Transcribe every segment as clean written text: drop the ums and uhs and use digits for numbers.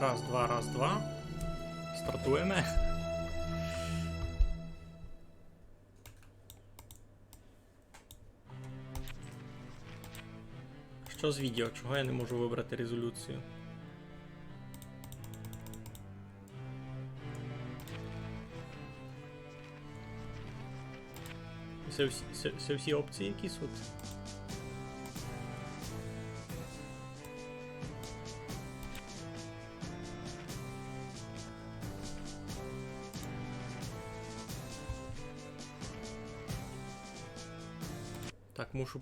Раз, два, раз, два. Стартуємо. Що з відео? Чого я не можу вибрати резолюцію? Це всі опції якісь от? Так, мушу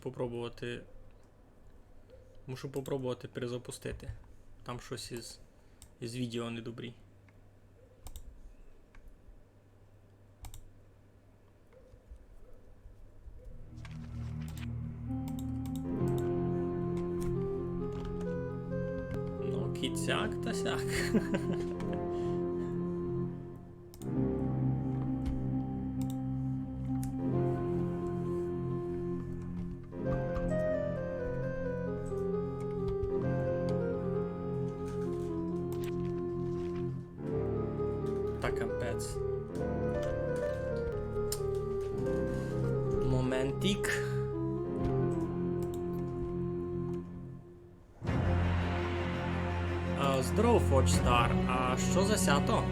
попробувати перезапустити. Там щось із відео недобрі. Ну, кіцяк та сяк. Та капець. Моментик. Здоров, Фочстар. А що за сято?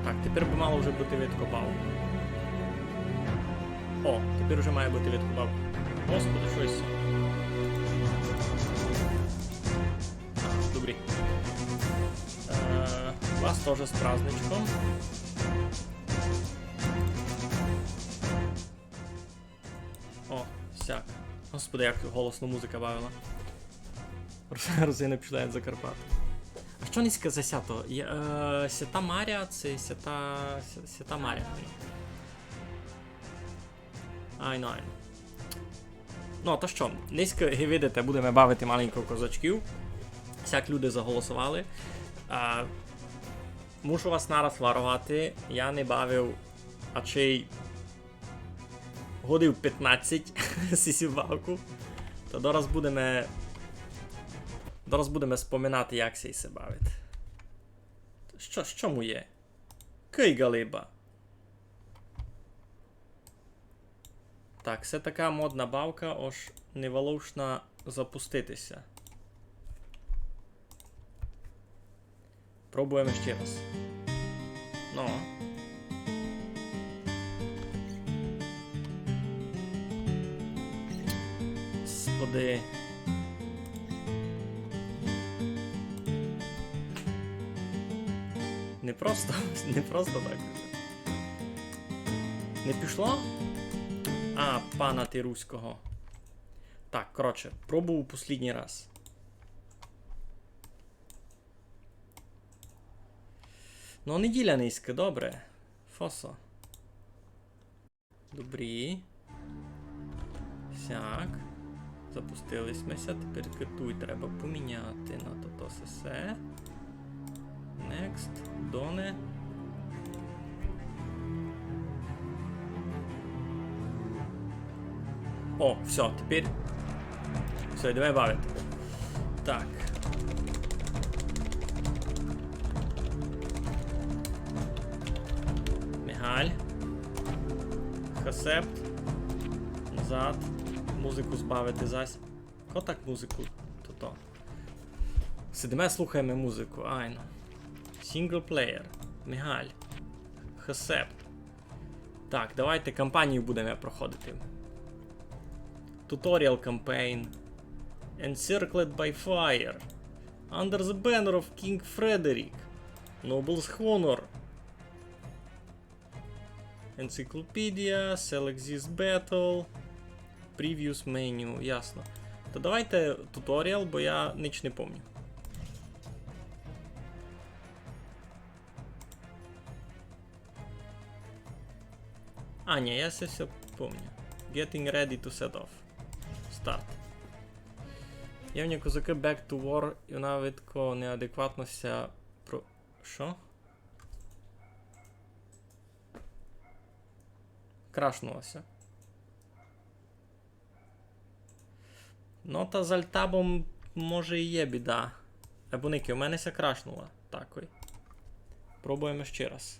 Так, тепер би мало вже бути відкопав. О, тепер вже має бути відкопав. Господи, щось. Добрі. Вас теж з праздничком. О, сяк. Господи, як голосно музика бавила. Розини пішла від Закарпат. А що низько за сято? Сята Марія, це Сята Марія. Айно. Ну, то що, низько, ви видите, будемо бавити маленьких козачків. Всяк люди заголосували. Мушу вас нараз варувати. Я не бавив, а чий годив 15 сісівалку. То зараз будемо споминати, як се бавить. Що му є? Кий галиба. Так, це така модна бавка, аж неволушна запуститися. Пробуємо ще раз. Ну. Господи. Не просто так. Не пішло? А, пана ти руського. Так, коротше, пробую послідній раз. Ну, неділя низька, добре. Фосо. Добрі. Сяк. Запустилися. Тепер китуй треба поміняти на то все. Next. Доне. О, все, тепер. Все, давай бавити. Так. Мігаль. Хасепт. Назад. Музику збавити зась. Ко так музику? То-то. Сидимо, слухаємо музику. Айно. Сінглплеєр. Мігаль. Хасепт. Так, давайте кампанію будемо проходити. Tutorial campaign. Encircled by fire. Under the banner of King Frederick. Noble's honor. Encyclopedia. Select this battle. Previous menu. Ясно. То давайте туторіал, бо я ніч не пам'ятаю. А, ні, я все пам'ятаю. Getting ready to set off. Start. Явні козаки back to war, і вона видко неадекватно ся про... Що? Крашнулася. Ну, та з альтабом, може, і є біда. Ебуники, у мене ся крашнула. Так, ой. Пробуємо ще раз.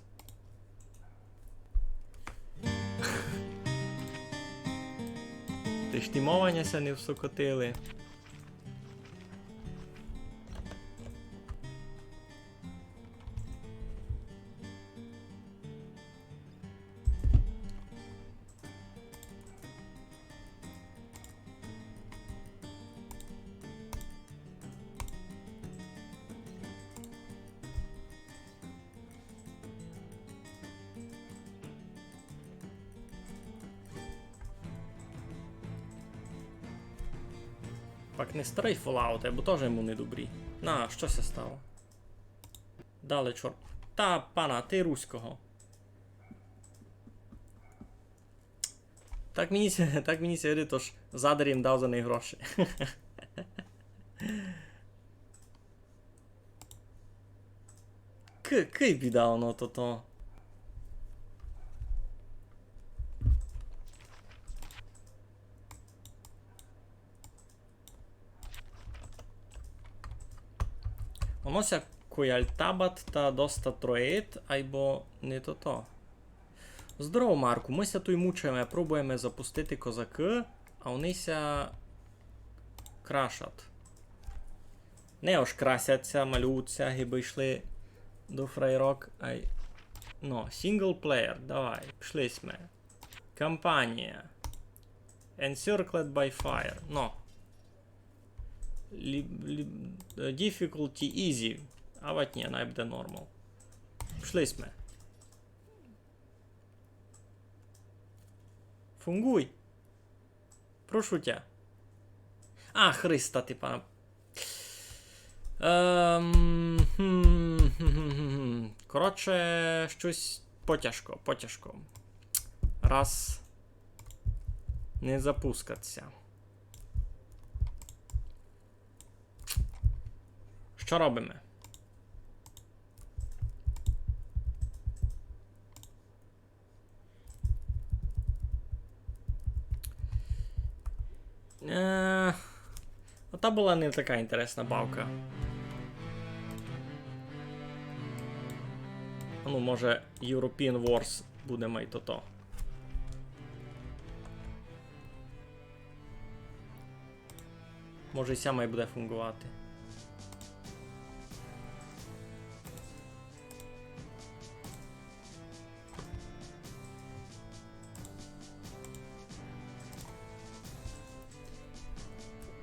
Ти штімованяся не всокотили. Пак не старий Fallout, або теж йому не добрі. На, що се стало? Дали чорт. Та, пана, ти руського. Так мені сьогодні, тож задар їм дав за них гроші. Кий біда воно то. Воно ся куяльтабат та доста троїт, айбо не то. Здорово, Марку, ми ся тут мучаємо, пробуємо запустити козаки, а вони ся крашать. Не ось красяться, малюються, гіби йшли до фрейрок, ай... Ну, синглплеєр, давай, пішли сме. Кампанія. Encircled by fire, ну. Difficulty easy. А вот ні, най буде нормал. Пішли сме. Фунгуй. Прошу тя. А, Христа, ти пана. Коротше, щось потяжко. Раз. Не запускаться. Що робимо? Та була не така інтересна бавка. Ну, може, European Wars буде май то. Може, і ся май буде фунгувати.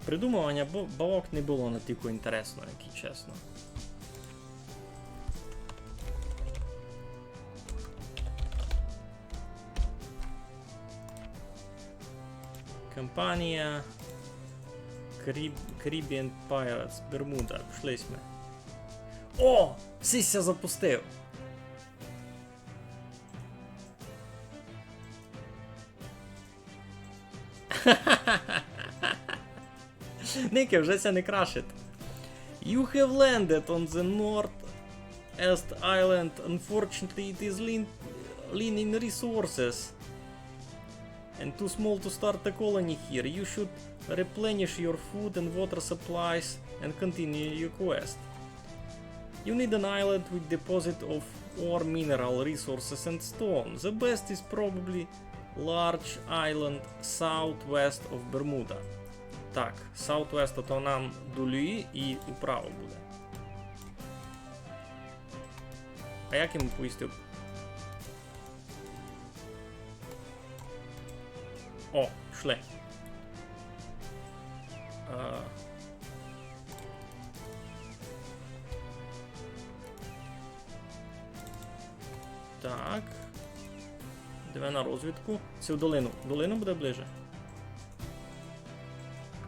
Придумування бавок не було на тільки інтересно, як і чесно. Компанія Caribbean Pirates, Бермуда, пішли ми. О! Сися запустив! Ники, вже ся не крашить. You have landed on the north-est island. Unfortunately, it is lean in resources. And too small to start a colony here. You should replenish your food and water supplies and continue your quest. You need an island with deposit of ore, mineral resources and stone. The best is probably large island southwest of Bermuda. Так, Southwest то нам до Люї і управо буде. А як йому поїсти? О, пішли. Так. Диви на розвідку. Це в долину. Долину буде ближе.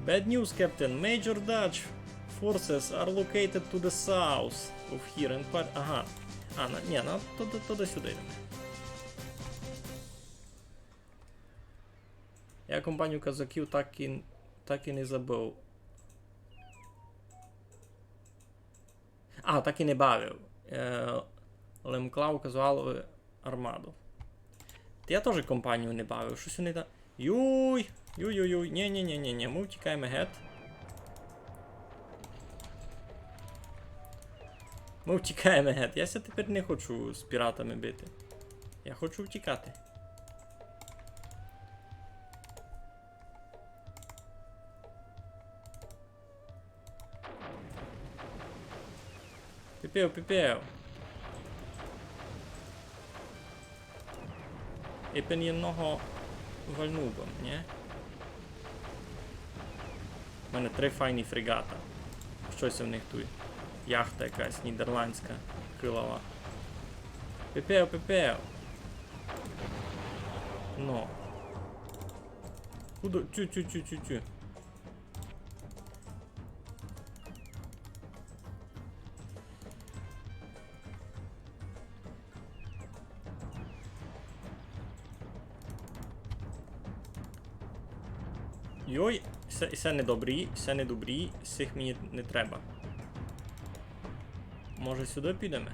Bad news, Captain. Major Dutch forces are located to the south of here and part... Ага. Ні, туди сюди йдемо. Я компанію казаків так і не забув. Так і не бавив. Лемклав казував армаду. Я теж компанію не бавив. Щось вони там... Юй! Ні, ми втікаємо геть. Ми втікаємо, гет. Я ся тепер не хочу з піратами бити. Я хочу втікати. Піпев, піпев. І пен єдного вальнугом, ні? У мене 3 файні фрегата. Щось у них тут. Яхта якась нідерландська, крилова. Піпев, піпев. Ну. Куди? Тю. Йой, все не добрі, всіх мені не треба. Може сюди підемо?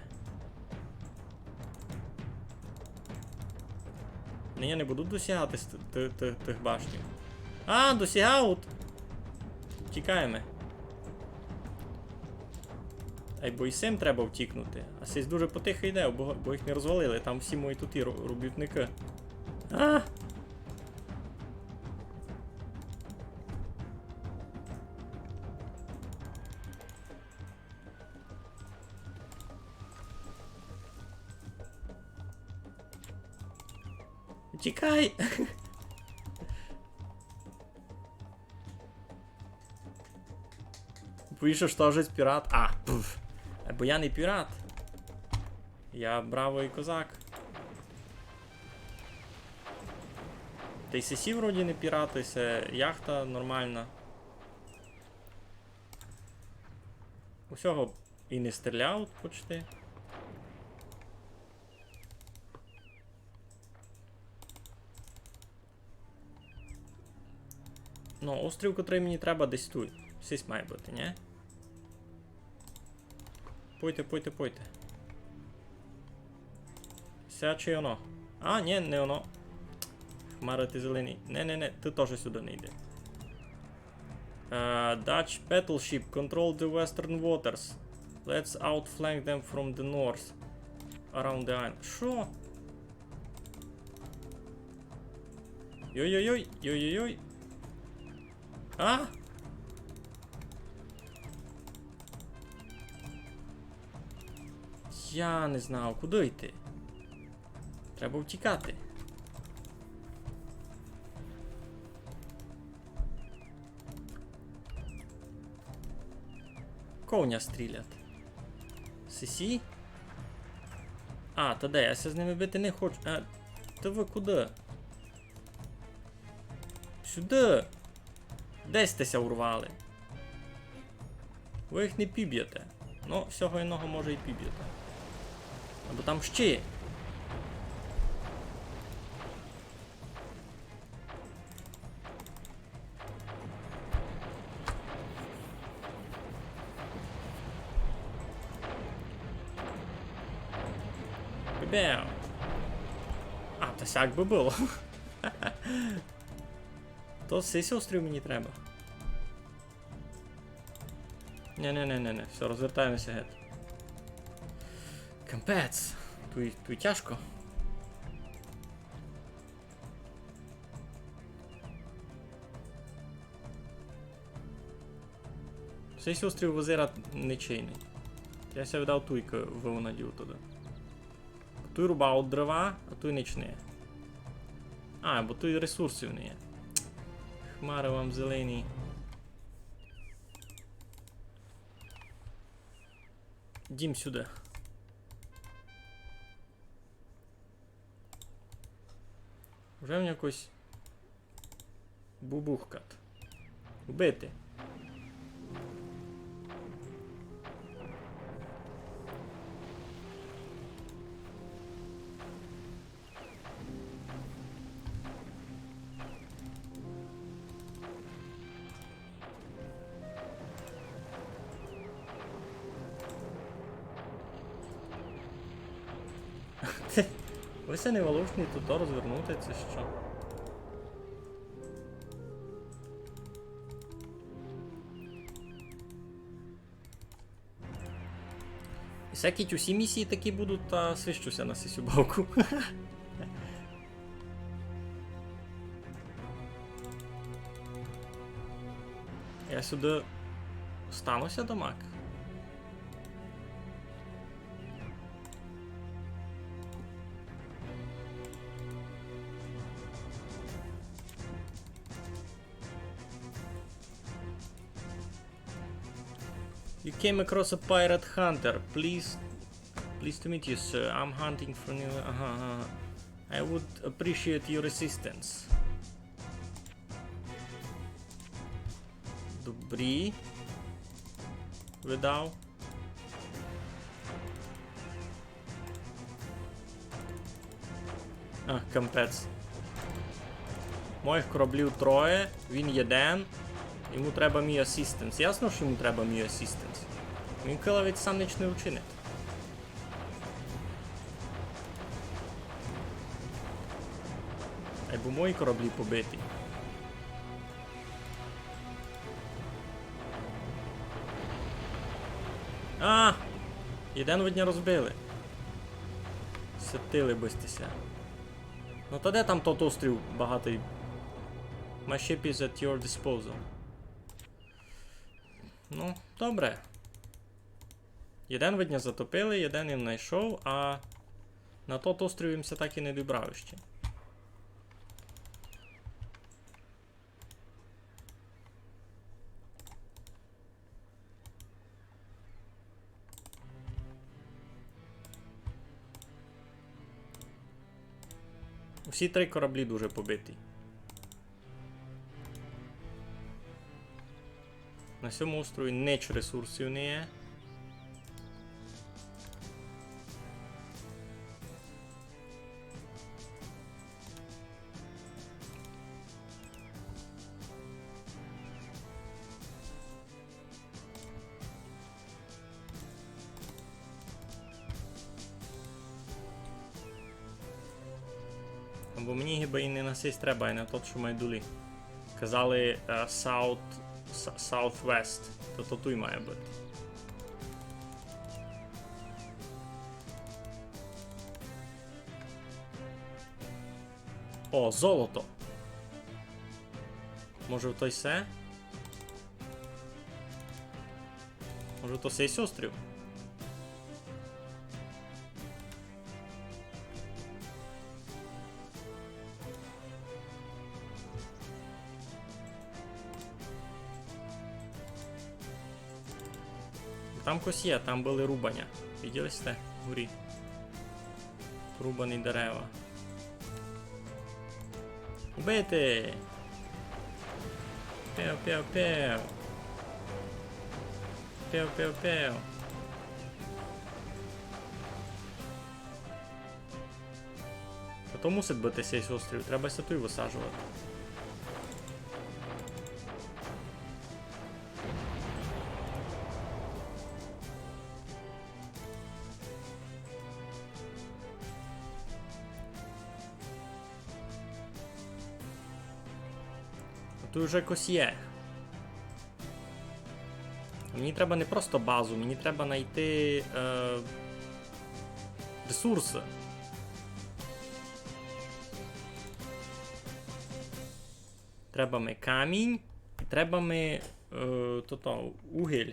Ні, я не буду досягати тих башнів. А, досягаут! Тікаємо. Ай, бо і сим треба втікнути. А сись дуже потихо йде, бо їх не розвалили. Там всі мої тут і робітники. А! Тікай! Вийшов, що ж пірат. А, пф. Бо я не пірат. Я бравий козак. Та й сесі вроді не пірати, це яхта нормальна. Усього і не стріляв почти. Ну, острів, котрий мені треба, десь тут. Сись має бути, ні? Пойте. Ся чи воно? А, ні, не воно. Хмара ти зелений. Не, ти теж сюди не йди. Dutch battleship control the western waters. Let's outflank them from the north. Around the island. Що? Йой. А? Я не знав, куди йти. Треба втікати. Ковня стрілять. Сесі? А, та де? Я ся з ними бити не хочу. А, та ви куди? Сюди! Десь теся урвали. Ви їх не піб'єте. Ну, всього іного може і піб'єте. Або там ще. Бебеу. А, та сяк би було. То сись острів мені треба. Не, все, розвертаємося геть. Капець. Тут тяжко. Сись острів Вазира нечийний. Я ся видав туйка вивонадів туди. Туй рубав дрова, а туй нічне. А, бо туй ресурсів не є. Хмари вам зелені. Дім сюди. Вже в якось бубухкат. Вбити. Ви се не волошні тут розвернути, це що? Всякі усі місії такі будуть, та свищуся на сисюбавку. Я сюди стануся до мак. You came across a pirate hunter. Pleased to meet you, sir. I'm hunting for new. I would appreciate your assistance. Добрі. Видав. Кампець. Моїх кораблів троє, він єден. Йому треба мій асістенс. Ясно, що йому треба мій асістенс. Він килавець сам ніч не вчинить. Бо мої кораблі побиті. Єден видня розбили. Сетили бистися. Ну та де там тот острів багатий? My ship is at your disposal. Ну, добре. Єден видня затопили, єден їм знайшов, а на тот острів їмся так і не добрав ще. Всі три кораблі дуже побиті. На цьому острові ніч ресурсів не є. Бо мені гіба і не на сись треба, і на тот, що майдулі. Казали Southwest, то тут і має бути. О, золото! Може в той се? Може то сей острів? Там кось є, там були рубання. Виділи сте? Вгорі. Рубані дерева. Убити! Пев-пев-пев! Пев-пев-пев! А то мусить бути сей острів, треба сятуй висаджувати. Тут вже якось є. Мені треба не просто базу, мені треба знайти ресурси. Треба ми камінь, і треба ми угіль,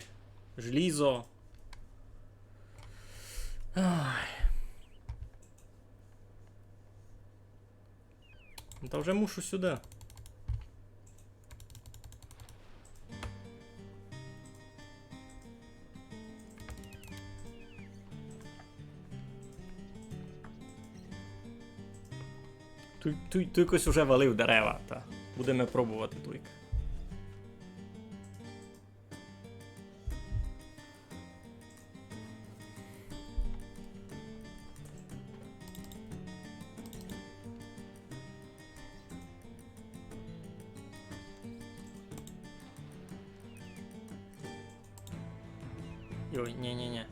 желізо. Та вже мушу сюди. Тут якось уже валив дерева, та будемо пробувати туйк. Ой, ні-ні-ні.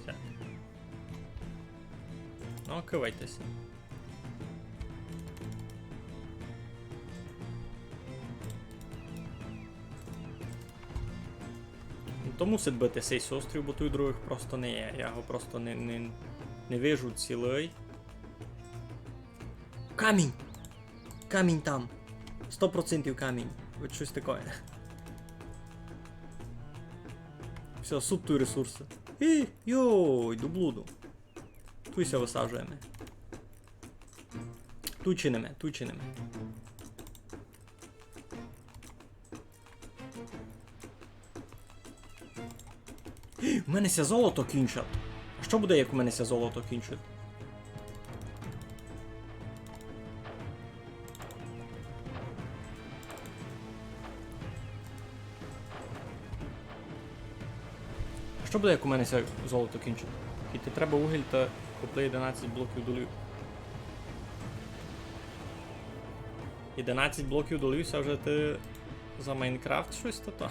Так. Ну, кивайтеся. То мусить бути цей острів, бо той других просто не є. Я його просто не вижу цілий. Камінь! Камінь там! 100% камінь. Ось щось таке. Все, суд той ресурси. Йой, до блуду. Туйся висаджуємо. Туй чинимо. У мене ся золото кінчать. А що буде, як у мене ся золото кінчить? А що буде, як у мене ся золото кінчить? Тільки треба вугіль та купли 11 блоків долів. 11 блоків долився вже ти за Майнкрафт щось то-то.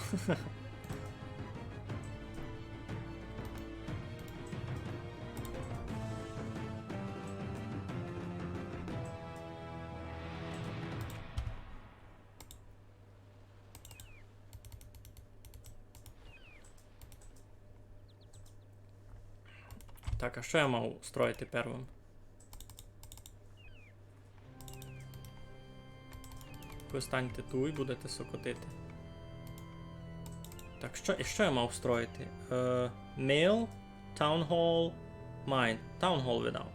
Так, а що я мав строїти первим? Ви станьте ту і будете сокотити. Так, що я мав строїти? Mail, Town Hall, Mine. Town Hall видав.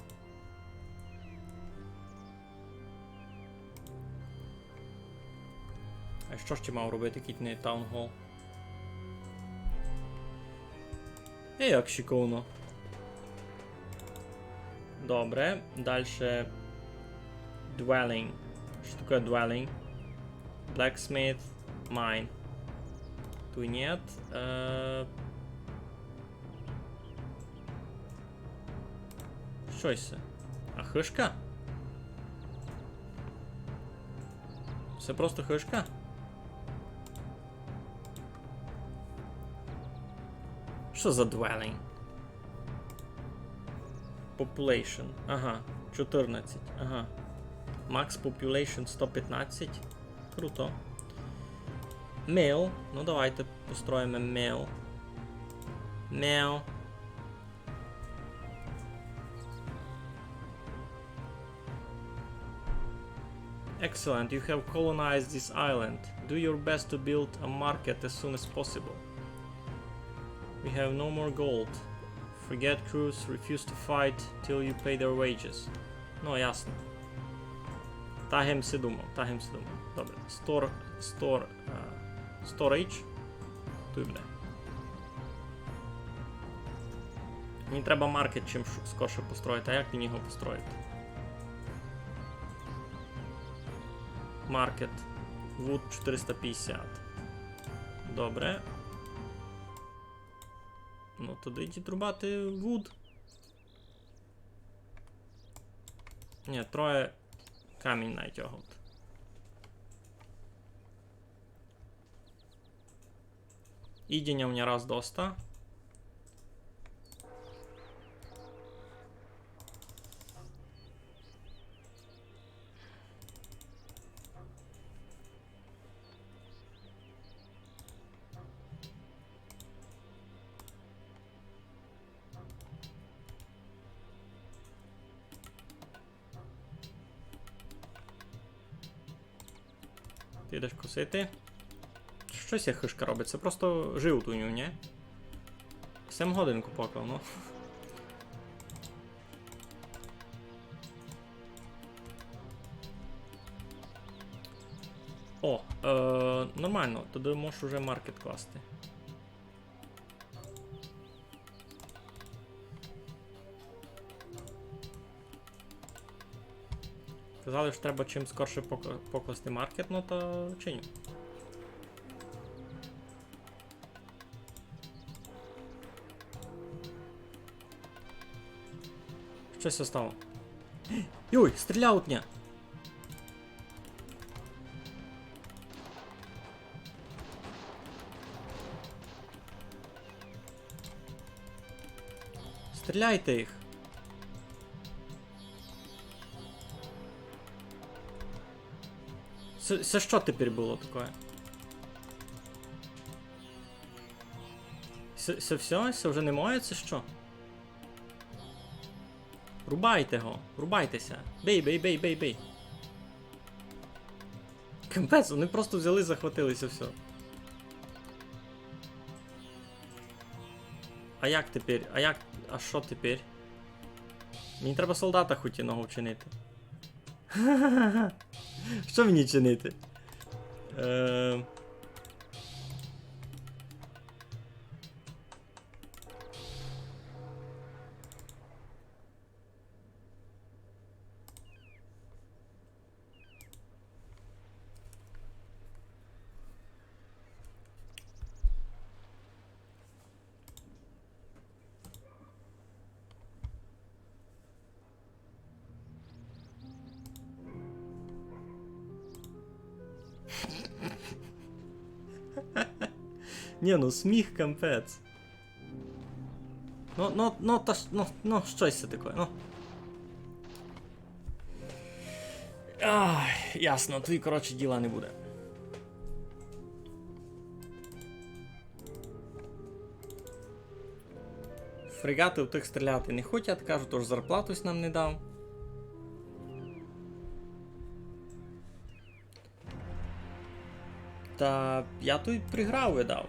А що ще мав робити, кіт не Town Hall? Як шиковно. Добре, дальше Dwelling. Що таке Dwelling? Blacksmith, Mine. Тут нет. Щось. А хишка? Це просто хишка? Що за Dwelling? Population. Ага, 14. Ага. Max Population 115. Круто. Mail. Ну давайте построїмо mail. Mail. Excellent, you have colonized this island. Do your best to build a market as soon as possible. We have no more gold. Forget crews, refuse to fight till you pay their wages. Ну, ясно. Тагемся думав. Добре. Storage. Тут буде. Мені треба маркет чим скорше построїти. А як мені його построїти? Маркет. Wood 450. Добре. Ну, туди йдіть рубати Wood. Ні, троє камінь натягнут. Ідіння у мене раз доста. Ти йдеш косити. Щось як хишка робить, це просто жив у нього, ні? 7 годинку поклав, ну. О, нормально, тоді можеш уже маркет класти. Казали, що треба чим скорше покласти маркет, ну то чиню. Щось остало. Йой, стріляутня! Стріляйте їх! Це що тепер було таке? Все вже не моє, це що? Рубайте його, рубайтеся. Бей. Капець, вони просто взяли, захватилися, все. А як тепер? А що тепер? Мені треба солдата хотіного вчинити. Що мені чинити? Ні, ну сміх капець. Ну, щось це таке, ну. Ай, ясно, тоді, коротше, діла не буде. Фрегати в тих стріляти не хочуть, кажуть, тож зарплатусь нам не дав. Та я тут приграв видав.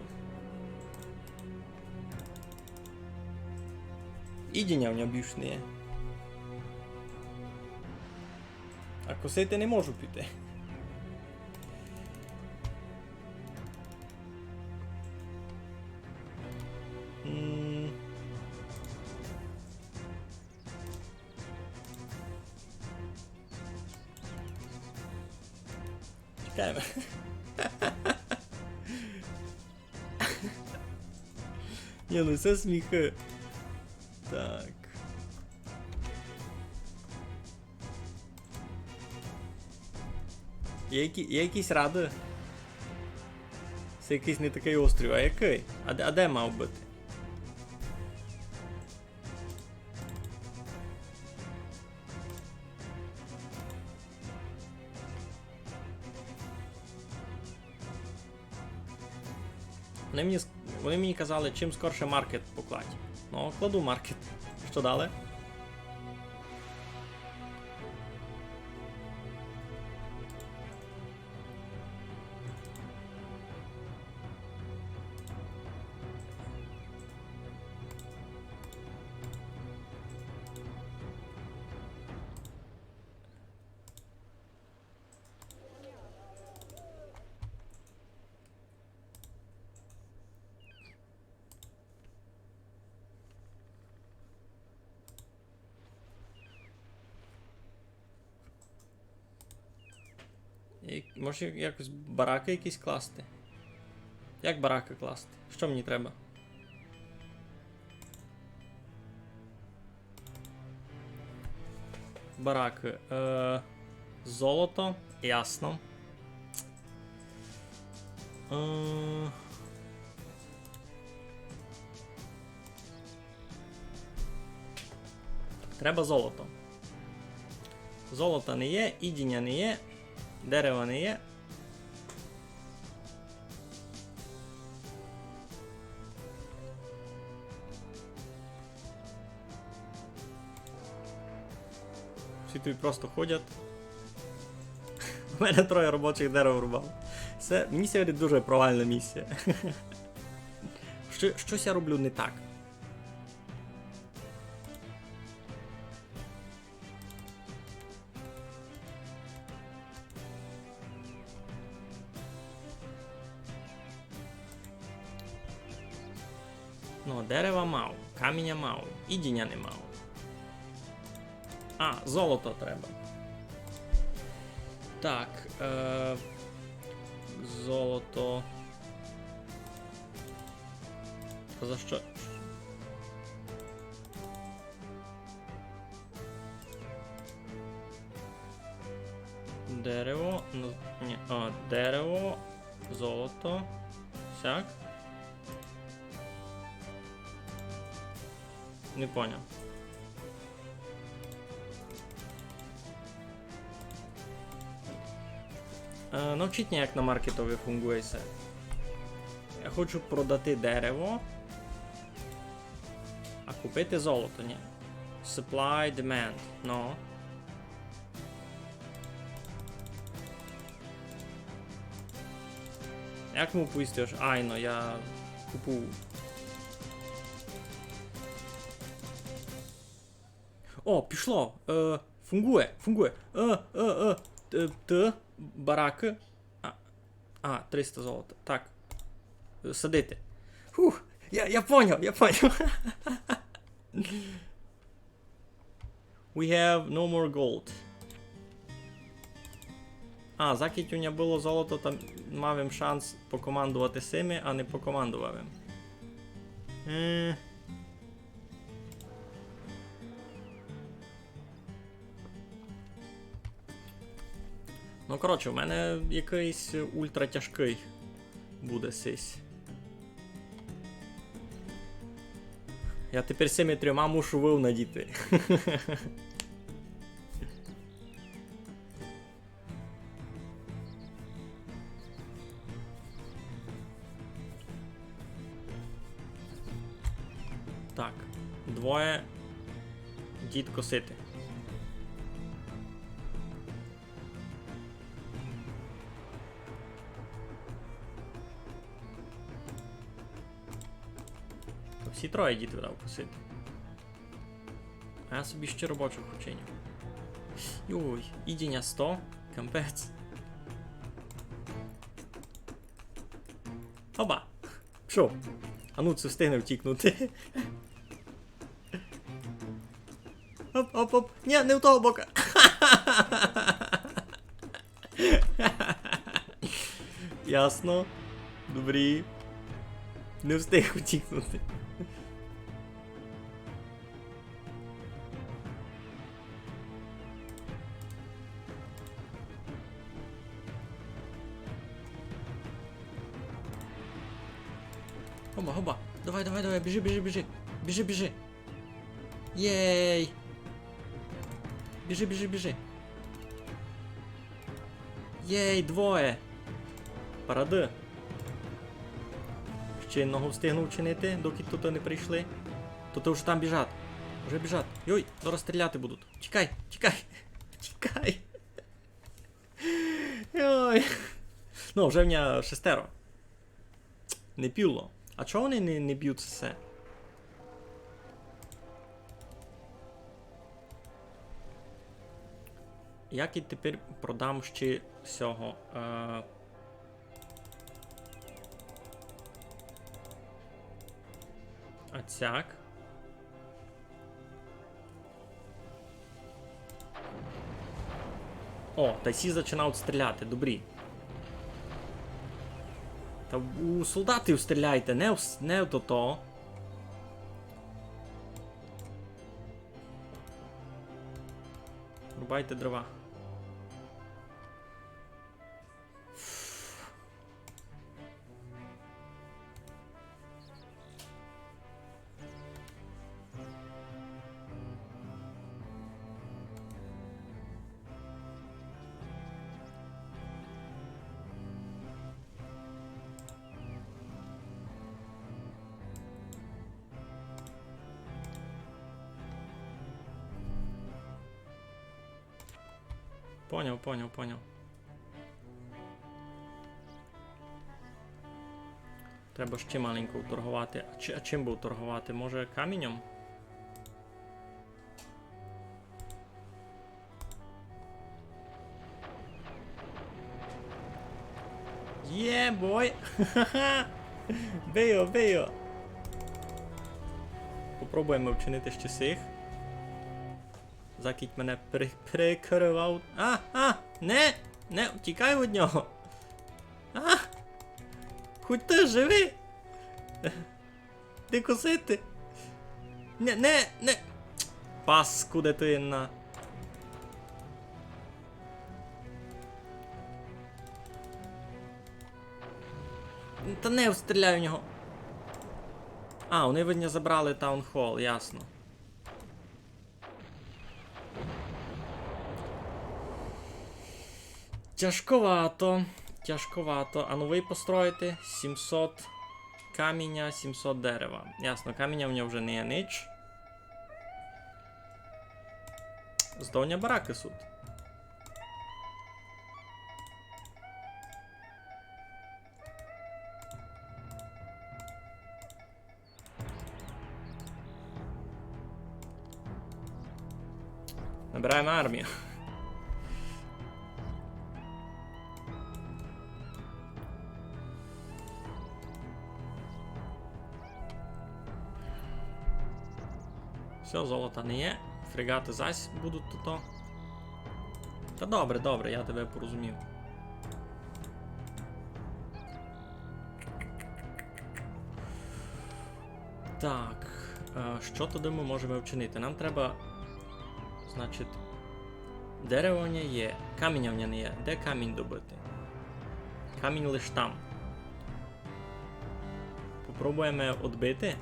Ідіння в нього більш не є. А косити не можу піти. Чекаємо. Ні, ну це сміхи. Так. Є якісь ради? Це якийсь не такий острів, а який? А де мав бути? Вони мені казали, чим скорше маркет покладь. Ну, кладу маркет. Що далі? Може якось бараки якісь класти? Як бараки класти? Що мені треба? Бараки. Золото. Ясно. Треба золото. Золота не є, ідіння не є. Дерева не є. Всі тут просто ходять. У мене 3 робочих дерев рубав. Мені сьогодні дуже провальна місія. Щось я роблю не так. Ну, дерева мав, каміння мав, ідіння не мав. А, золото треба. Так, золото. За що? Дерево, ну, ні, дерево, золото, сяк. Не поняв. Навчіть мене, як на маркетові фунгує все. Я хочу продати дерево. Купити золото, ні. Supply, demand. No. Як му поїстиш? Айно, я купую. О, пішло. Фунгує. Бараки. 300 золота. Так. Садити. Фух, я поняв. We have no more gold. Закіть у нього було золото, там мав їм шанс покомандувати сими, а не покомандував їм. Ну, коротше, в мене якийсь ультратяжкий буде сись. Я тепер цими 3 мушу вив надіти. Так, 2 дід косити. Всі 3 дід видав косити. А я собі ще робочих учинів. Йой, ідіння 100, кампець. Оба! Що? А ну це встигне втікнути. Оп. Ні, не в того бока. Ясно. Добрі. Не встиг втікнути. Хоба. Давай, біжи. Єй. Біжи. Єй, 2. Паради. Ще одного встигнув вчинити, доки тут не прийшли. Тут вже там біжать. Вже біжать. Йой, зараз стріляти будуть. Чекай. Йой. Ну, вже в нього 6. Не піло. А чого вони не б'ють все? Як і тепер продам ще всього? Цяк. О, та всі починають стріляти, добрі. Та у солдатів стріляйте, не в то. Рубайте дрова. Поняв. Треба ще маленько торгувати. А чим був торгувати? Може камінням? Є, бой! Бийо! Попробуємо вчинити ще цих. Закіть мене перекривав. Не, втікай від нього. Хоч ти живи. Де косити? Не. Паску дитина. Та не встріляю в нього. Вони, видно, забрали таунхол, ясно. Тяжковато. А новий построїти 700 каміння, 700 дерева. Ясно, каміння в нього вже не є ніч. Здовня бараки суд. Набираємо армію. Все, золота не є. Фрегати зась будуть тут. Та добре, добре, я тебе порозумів. Так, що туди ми можемо вчинити? Нам треба, значить, дерево не є, каміння не є. Де камінь добити? Камінь лиш там. Попробуємо відбити.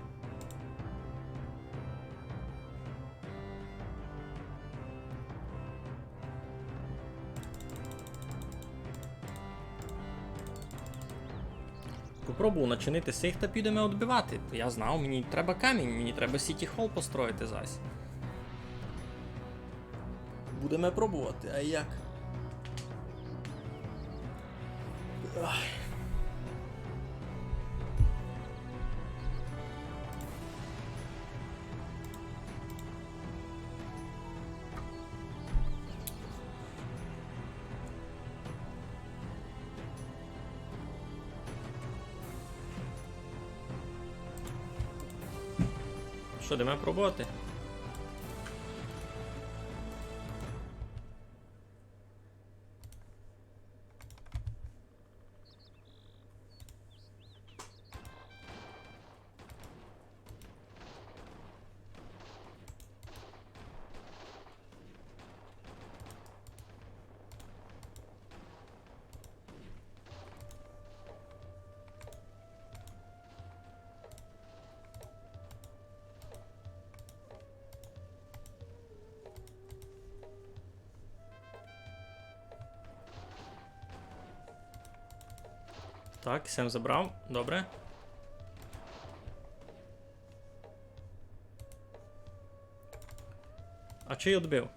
Попробую начинити сих та підемо відбивати. Я знав, мені треба камінь, мені треба Сіті Холл построїти зась. Будемо пробувати, а як? Ах. Що, йдемо пробувати? Так, Сем забрав, добре. А чий відбив?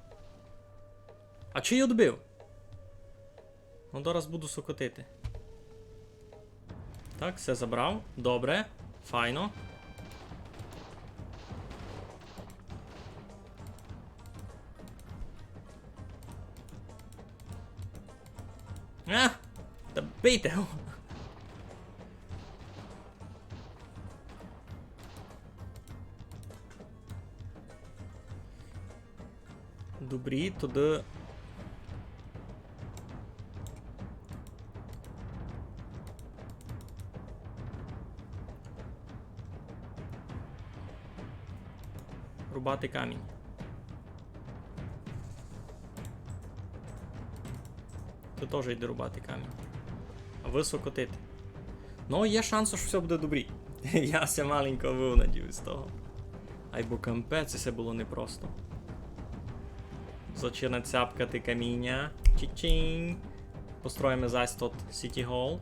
А чий відбив? Ну, зараз буду сокотити. Так, все забрав, добре, файно. А! Та бийте його! Добрі, туди. Рубати камінь. Ти теж йди рубати камінь. А ви сокотити. Ну, є шанс, що все буде добрі. Я ся маленько вивнадів з того. Ай, бо кампець, це було непросто. Зачина цяпкати каміння. Чі-чинь. Построїмо зась тут Сіті Холл.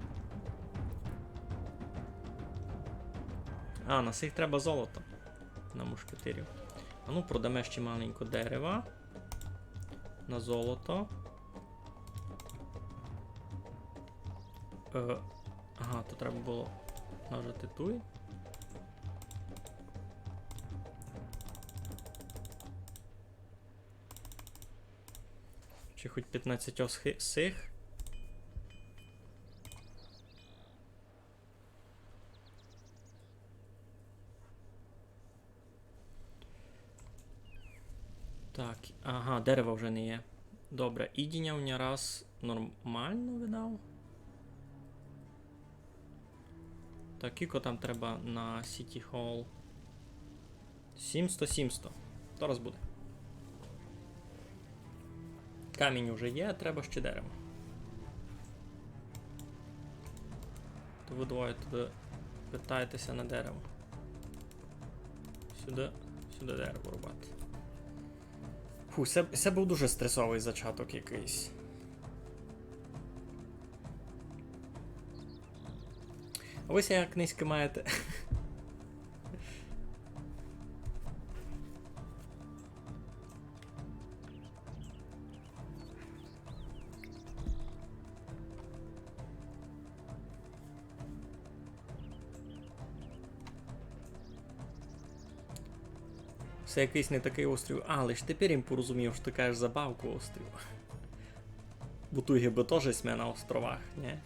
А, на цих треба золото. На мушкетирів. А ну, продамо ще маленько дерева. На золото. Ага, то треба було нажати туй. Чи хоч 15 сих. Так, ага, дерева вже не є. Добре, ідіння у мене раз нормально видав. Так, кілько там треба на Сіті Холл? 700. Зараз буде. Камінь вже є, треба ще дерево. То ви двоє туди питаєтеся на дерево. Сюди дерево рубати. Фу, це був дуже стресовий зачаток якийсь. А ви як низько маєте? Це якийсь не такий острів. А, лиш тепер їм порозумів, що ти кажеш забавку острів. Бо туги би теж сме на островах, не?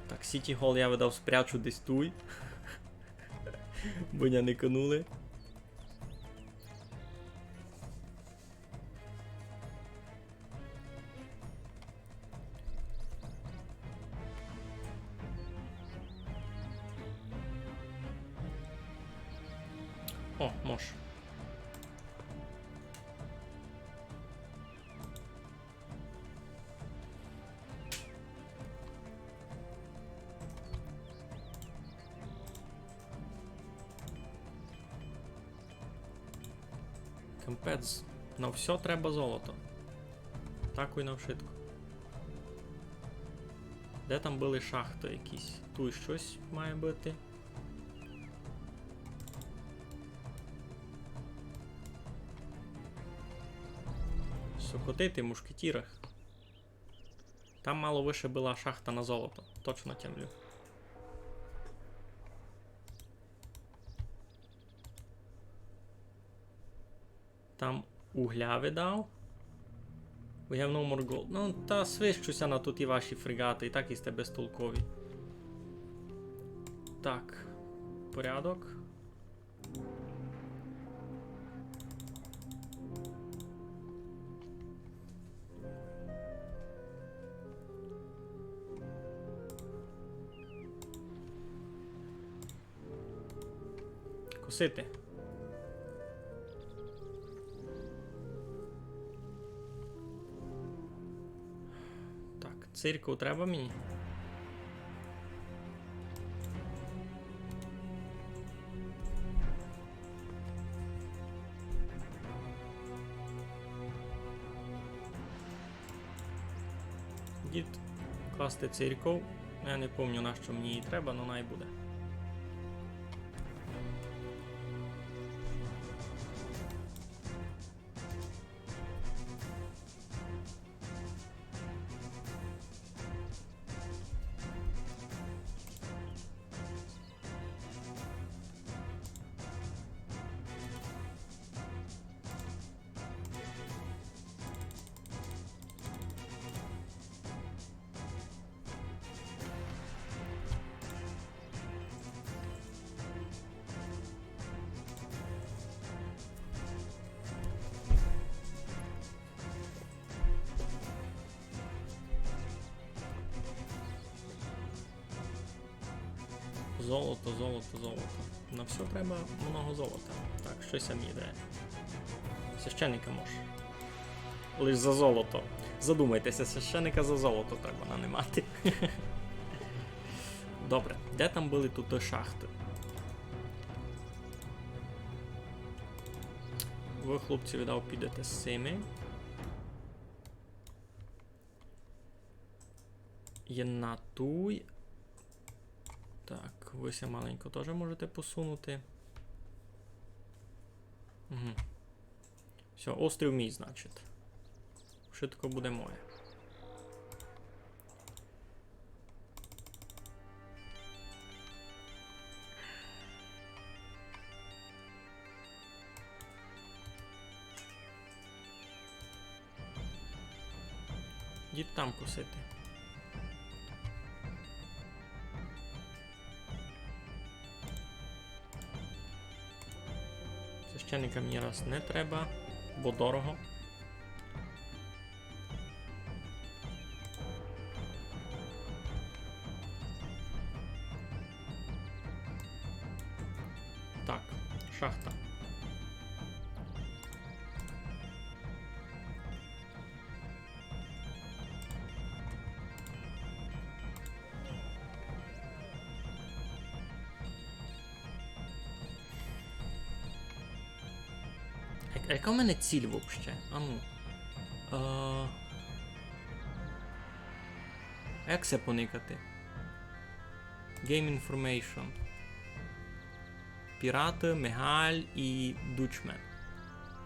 Так, Сіті Гол я видав спрячу десь туй. Бо я не канули. О, мож. Капець, на все треба золото. Таку і на вшитку. Де там були шахти якісь? Тут щось має бути. Сокотити в мушкетірах. Там мало вище була шахта на золото. Точно тямлю. Там угля видав. We have no more gold. Ну, та свищуся на тут і ваші фрегати, і так і сте безтолкові. Так. Порядок. Косити. Так, циркул треба мені? Дід класти циркул. Я не пам'ятаю, на що мені її треба, але най буде. Золото, золото, золото. На все треба много золота. Так, щось мені йде. Священника може. Лиш за золото. Задумайтеся, священика за золото треба нанимати. Добре, де там були тут шахти? Ви, хлопці, віддав, підете з цими. Є натуй. Так, ви ся маленько теж можете посунути. Угу. Все, острів мій, значить. Швидко буде моє. Дід там косити. Священника мені раз не треба, бо дорого. Так, шахта. А яка в мене ціль взагалі? А ну. Як це поникати? Game Information. Пірати, Мегаль і Дучмен.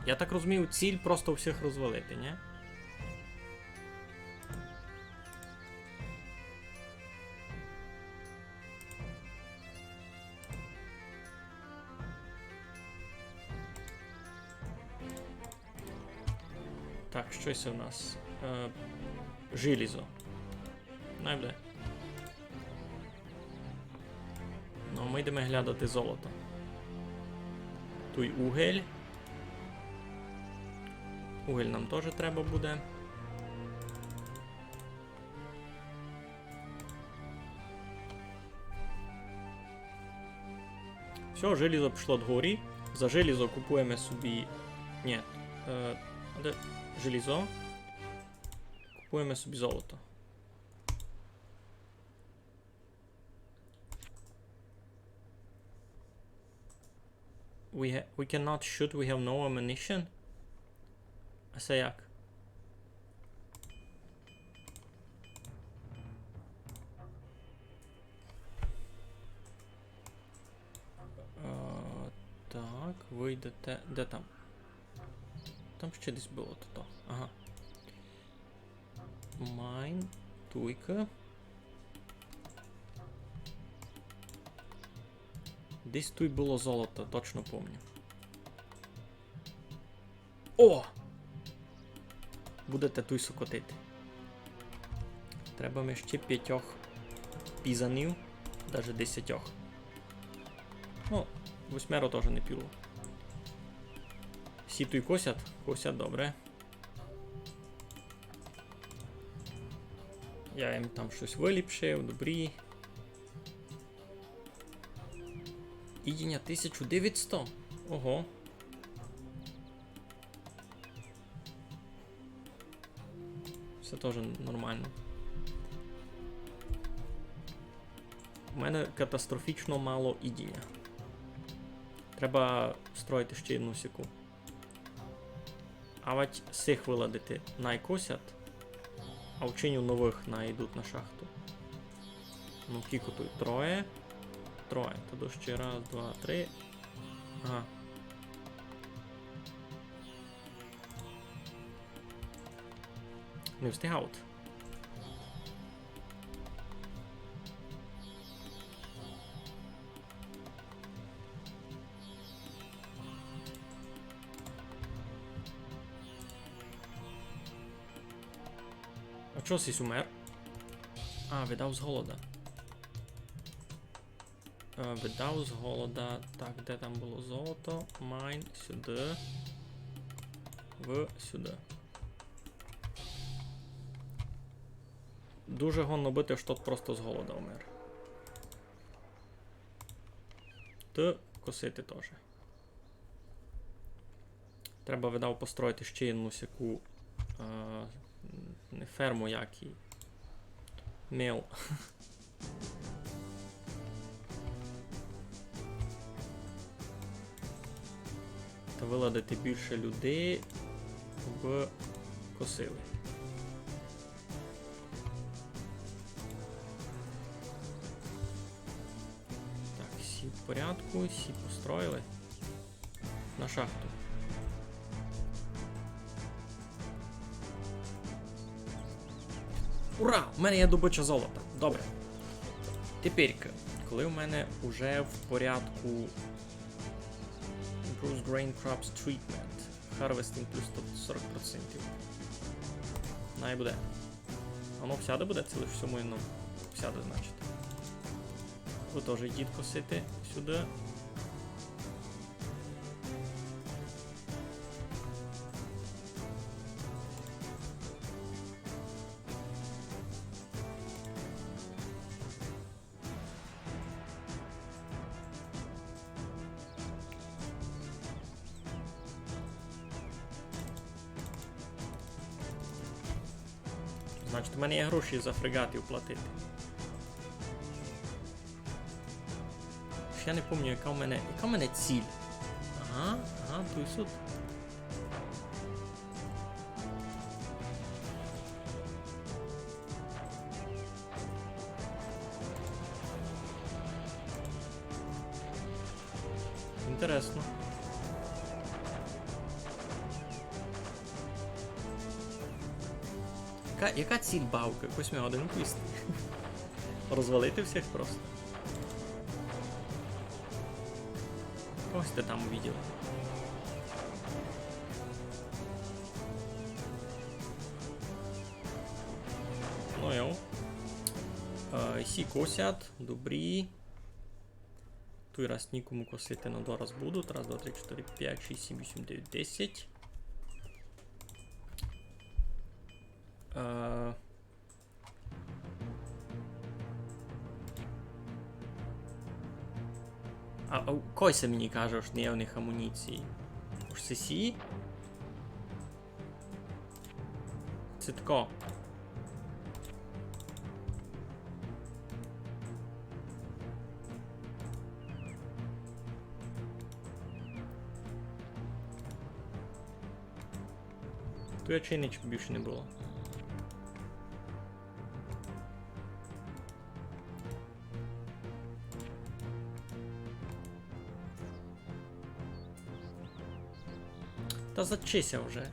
Я так розумію, ціль просто всіх розвалити, ні? Так, що це у нас? Желізо. Найбуде. Ну, ми йдемо глядати золото. Туй угель. Угель нам теж треба буде. Все, желізо пішло догорі. За желізо купуємо собі... Ні. Де желізо? Купуємо собі золото. We cannot shoot, we have no ammunition. А це як? Так, ви йдете... Де там? Там ще десь було то. Ага. Майн, туйка. Десь тут було золото, точно помню. О! Будете тут сокотити. Треба ми ще 5 пізанів, навіть 10. Ну, 8 теж не піло. Всі тут косять? Косять, добре. Я їм там щось виліпшив, добрі. Ідіння 1900. Ого. Все теж нормально. У мене катастрофічно мало ідіння. Треба строїти ще одну сіку. А от цих виладити найкосять, а вчиню нових найдуть на шахту. Ну, кілько тут? Троє. Тоді ще раз, два, три. Ага. Не встигають. А чого сись умер? А, видав з голода. Видав з голода. Так, де там було золото? Майн, сюди. Сюди. Дуже гонно бити, що тут просто з голода умер. Та косити теж. Треба, видав, построїти ще одну сяку. Не ферму, як і. Міл. Та виладити більше людей в косили. Так, всі в порядку, всі построїли. На шахту. Ура! У мене є добича золота. Добре. Тепер, коли у мене вже в порядку Improves Grain Crops Treatment. Harvesting плюс 40%. Най буде. Воно всяде буде, це лише всьому іному. Всяде, значить. Ви теж йдіть косити сюди. Значить, у мене є гроші за фрегатів платити. Я не пам'ятаю, яка у мене ціль. Ага, тут і суд. Інтересно. Яка ціль бавки? 8 годин квіст. Розвалити всіх просто. Когось ти там увидел. йо. Сі косять, добрі. Той раз нікому косити на дораз будуть. Раз, два, три, 4, 5, 6, 7, 8, 9, 10. А Койся мені каже, що не в них амуніції. Уж це сі? Це тако. Ту ячейничку більше не було. Та зачися вже.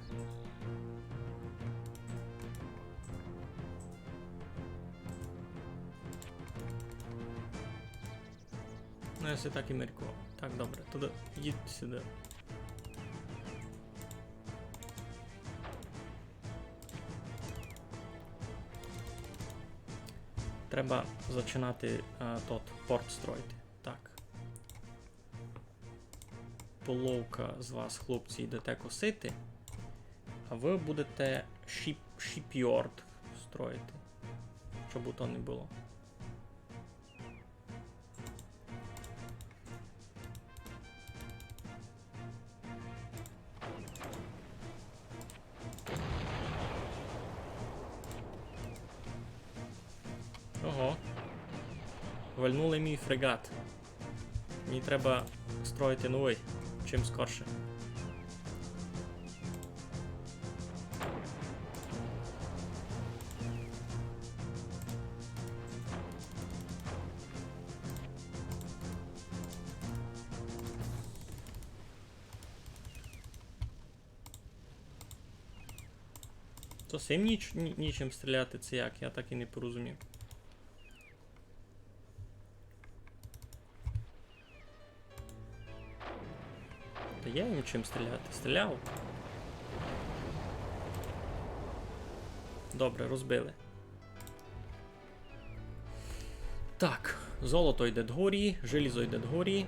Ну, якщо так і міркував. Так, добре, туди, їдь сюди. Треба починати тот порт строїти. Так. Половка з вас, хлопці, йдете косити, а ви будете шіпйорд строїти, щоб то не було. Ого. Вальнули мій фрегат. Мені треба строїти новий, чим скорше. Зовсім нічим стріляти це як, я так і не порозумів. Та є їм чим стріляти. Стріляв. Добре, розбили. Так, золото йде дгорі, желізо йде дгорі.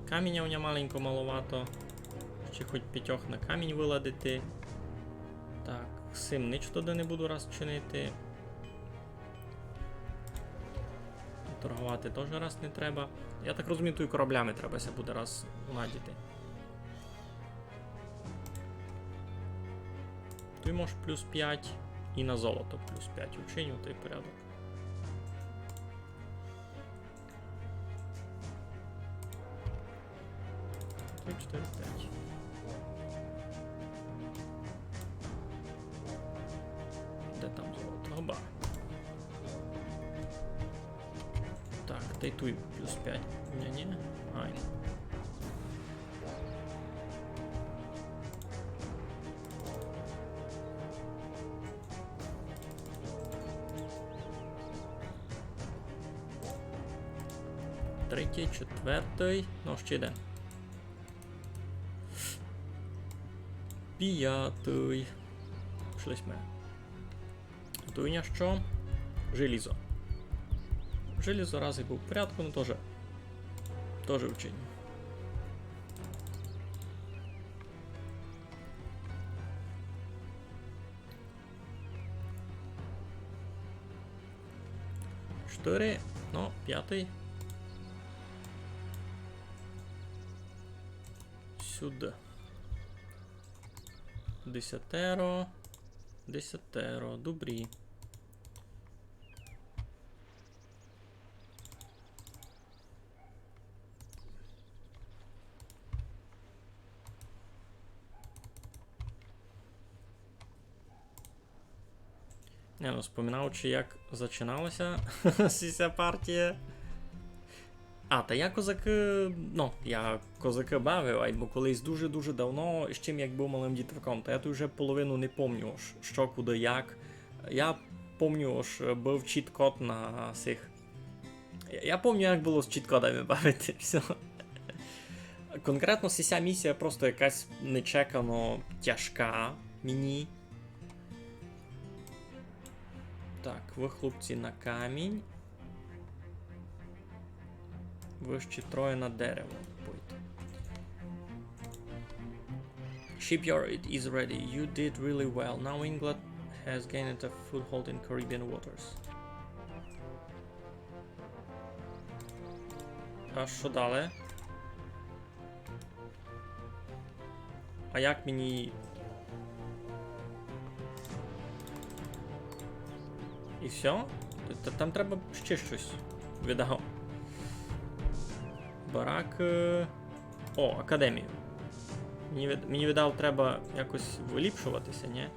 Каміння у нього маленько маловато. Ще хоч 5 на камінь виладити. Так, сим ніч туди не буду раз чинити. Торгувати теж раз не треба. Я так розумію, тут і кораблями треба буде раз надіти. Тут можеш плюс 5 і на золото плюс 5 учиню, той порядок. Тут 4, 5. Де там золото? Оба. Так, та й тут плюс 5. Ні-ні. Ай. Третій, четвертий. Ну, ще йде. 5. Пішлися. Дуйня що? Желізо. Желізо раз і був в порядку, ну теж вчені. Чотири, ну, 5. Сюди. 10. 10. Добрі. Не, ну, споминаючи, як починалася ця партія. А, та я козаки, ну, я козаки бавив, або колись дуже-дуже давно, з чим як був малим дітваком, то я тут вже половину не пам'ятаю, що, куди, як. Я пам'ятаю, що був чіт-код на цих. Я пам'ятаю, як було з чіт-кодами бавити, все. Конкретно ця місія просто якась нечекано тяжка мені. Так, ви, хлопці, на камінь. Ви ще троє на дерево. Будьте. Shipyard is ready. You did really well. Now England has gained a foothold in Caribbean waters. А що далі? А як мені... І все? Там треба ще щось. Віддав. Барак... О, академію. Мені віддав, треба якось виліпшуватися, ні?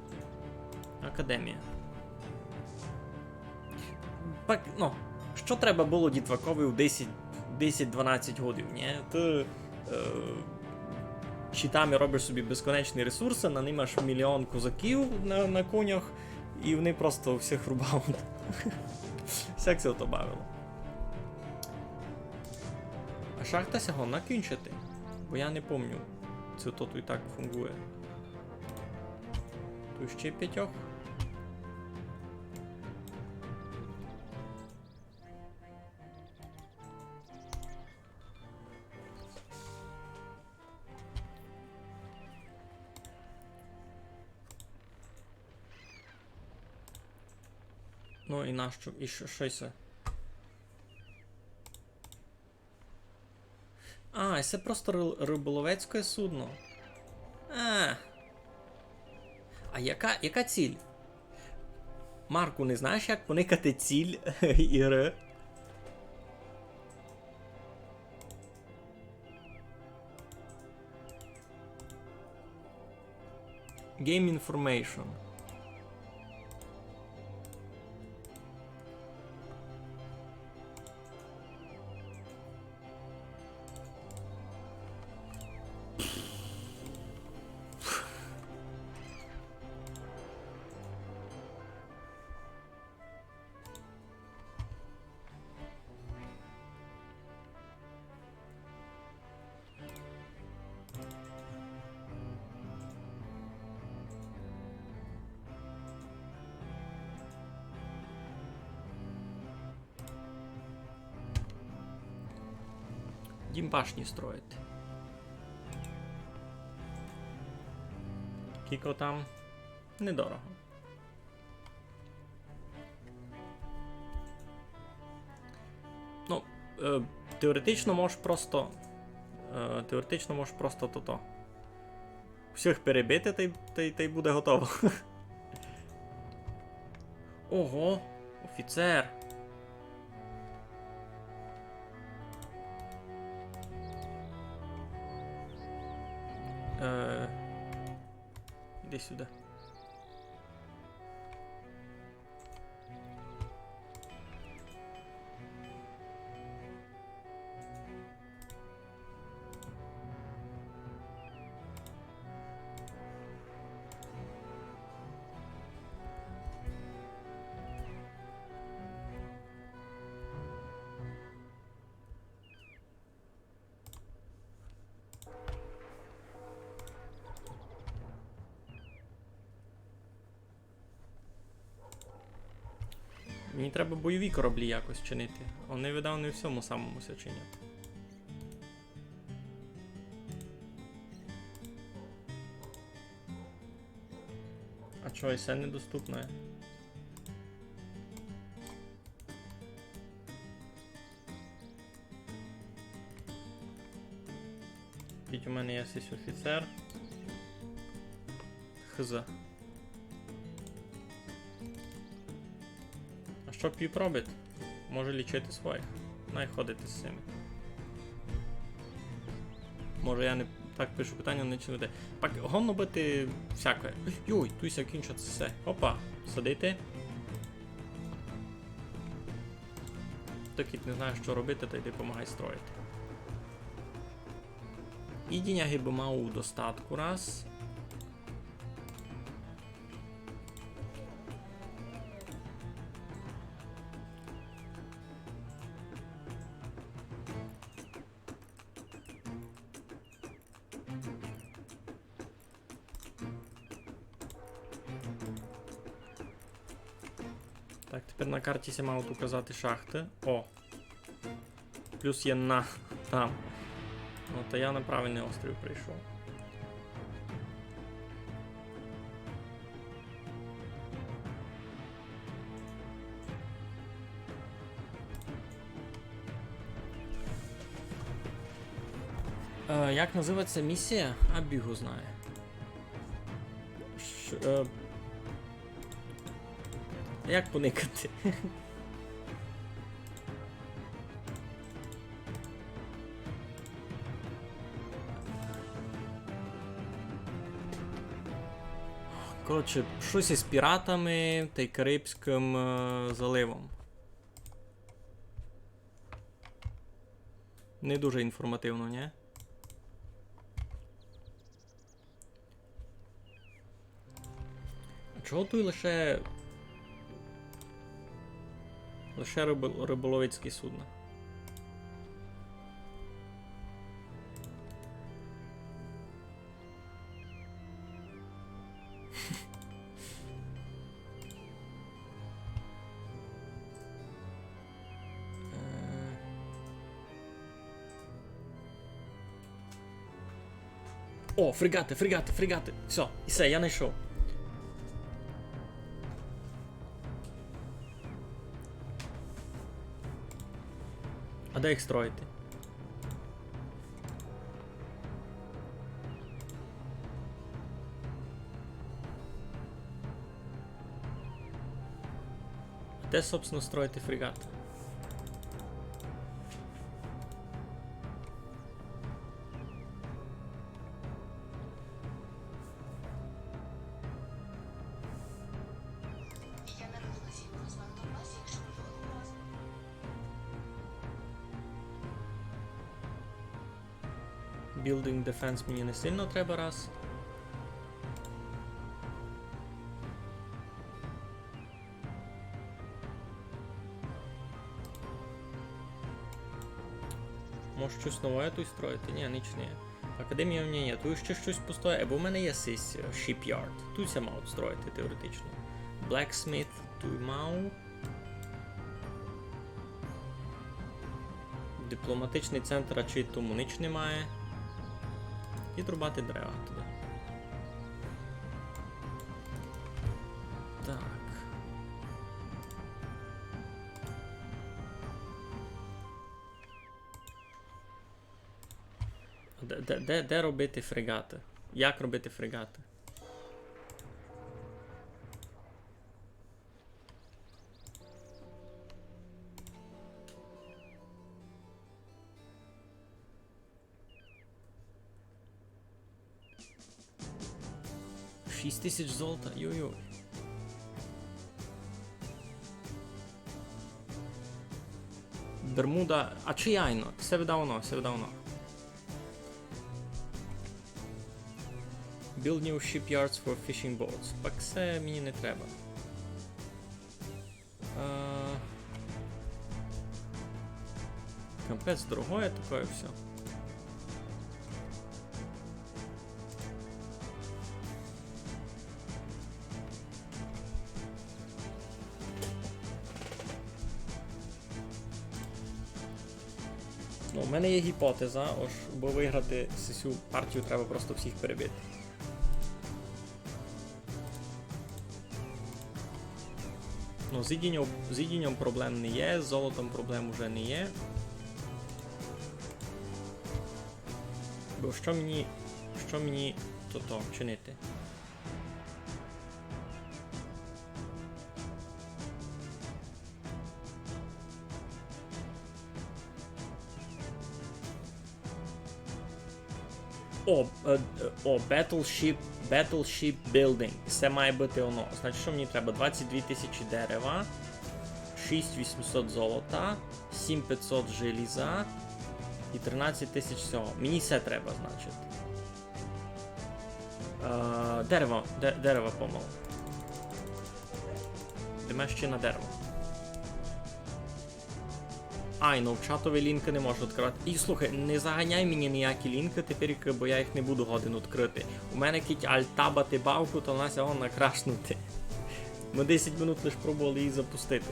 Академія. Ну, що треба було дітвакові в 10-12 годин, ні? Ти щитами робиш собі безконечні ресурси, нанімаєш мільйон козаків на конях, і вони просто всіх рубають. Всяк це добавило. А шахта сього накінчити, бо я не пам'ятаю. Це тут і так фунгує. Тут ще 5. Ну і нащо? І що це? А, це просто риболовецьке судно. А яка ціль? Марку, не знаєш, як поникати ціль ігри? Game information. Дім башні строїти. Кіко там недорого. Ну, теоретично можеш просто... то-то. Всіх перебити, та й буде готово. Ого, офіцер. Іди сюди. Мені треба бойові кораблі якось чинити. Вони видав не всьому самому ся чинять. А чого, і все недоступне? Ведь у мене є цей офіцер. Хз. А що піп робить? Може лічити своїх. Найходити з цими. Може я не так пишу питання, не чи веде. Так, гонно бити всяке. Йой, туйся кінчаться все. Опа, садити. Такий не знає, що робити, та йди помагай строїти. І діняги би мав у достатку раз. Так, тепер на карті ся мають указати шахти. О! Плюс є на там. Ну, то я на правильний острів прийшов. Як називається місія? А бігу знає. Як поникати? Коротше, щось із піратами та й Карибським заливом. Не дуже інформативно, ні? А чого тут лише риболовецькі судна? О, фрегати, фрегати, фрегати. Все, і все, я знайшов. А де їх строїти? А де, собственно, строїти фрегати? Building Defense мені не сильно треба раз. Може щось нове тут строїти? Ні, ніч не є. Академія в мене є. Тут ще щось пустое, бо в мене є сись Shipyard. Тут ся мав строїти теоретично. Blacksmith тут мав. Дипломатичний центр, а чи тому ніч немає. І трубати дерева туди. Так. Де робити фрегати? Як робити фрегати? $6000 золота, йой-йой. Бермуда, а чи яйно? Все давно, все давно. Build new shipyards for fishing boats. Так це мені не треба. Капець дорогое таке все. Ну, у мене є гіпотеза, бо виграти цю партію треба просто всіх перебити. Ну, з ідінням проблем не є, з золотом проблем уже не є. Бо що мені то чинити? Battleship Building. Це має бути воно. Значить, що мені треба? 22 тисячі дерева, 6800 золота, 7500 желіза і 13 тисяч всього. Мені все треба, значить. Дерево помало. Йдемо ще на дерево. Ай, ну в чатові лінки не можу відкривати. І слухай, не заганяй мені ніякі лінки тепер, бо я їх не буду годин відкрити. У мене кіть альтабати бавку, то в нас його накрашнути. Ми 10 минут лише пробували її запустити.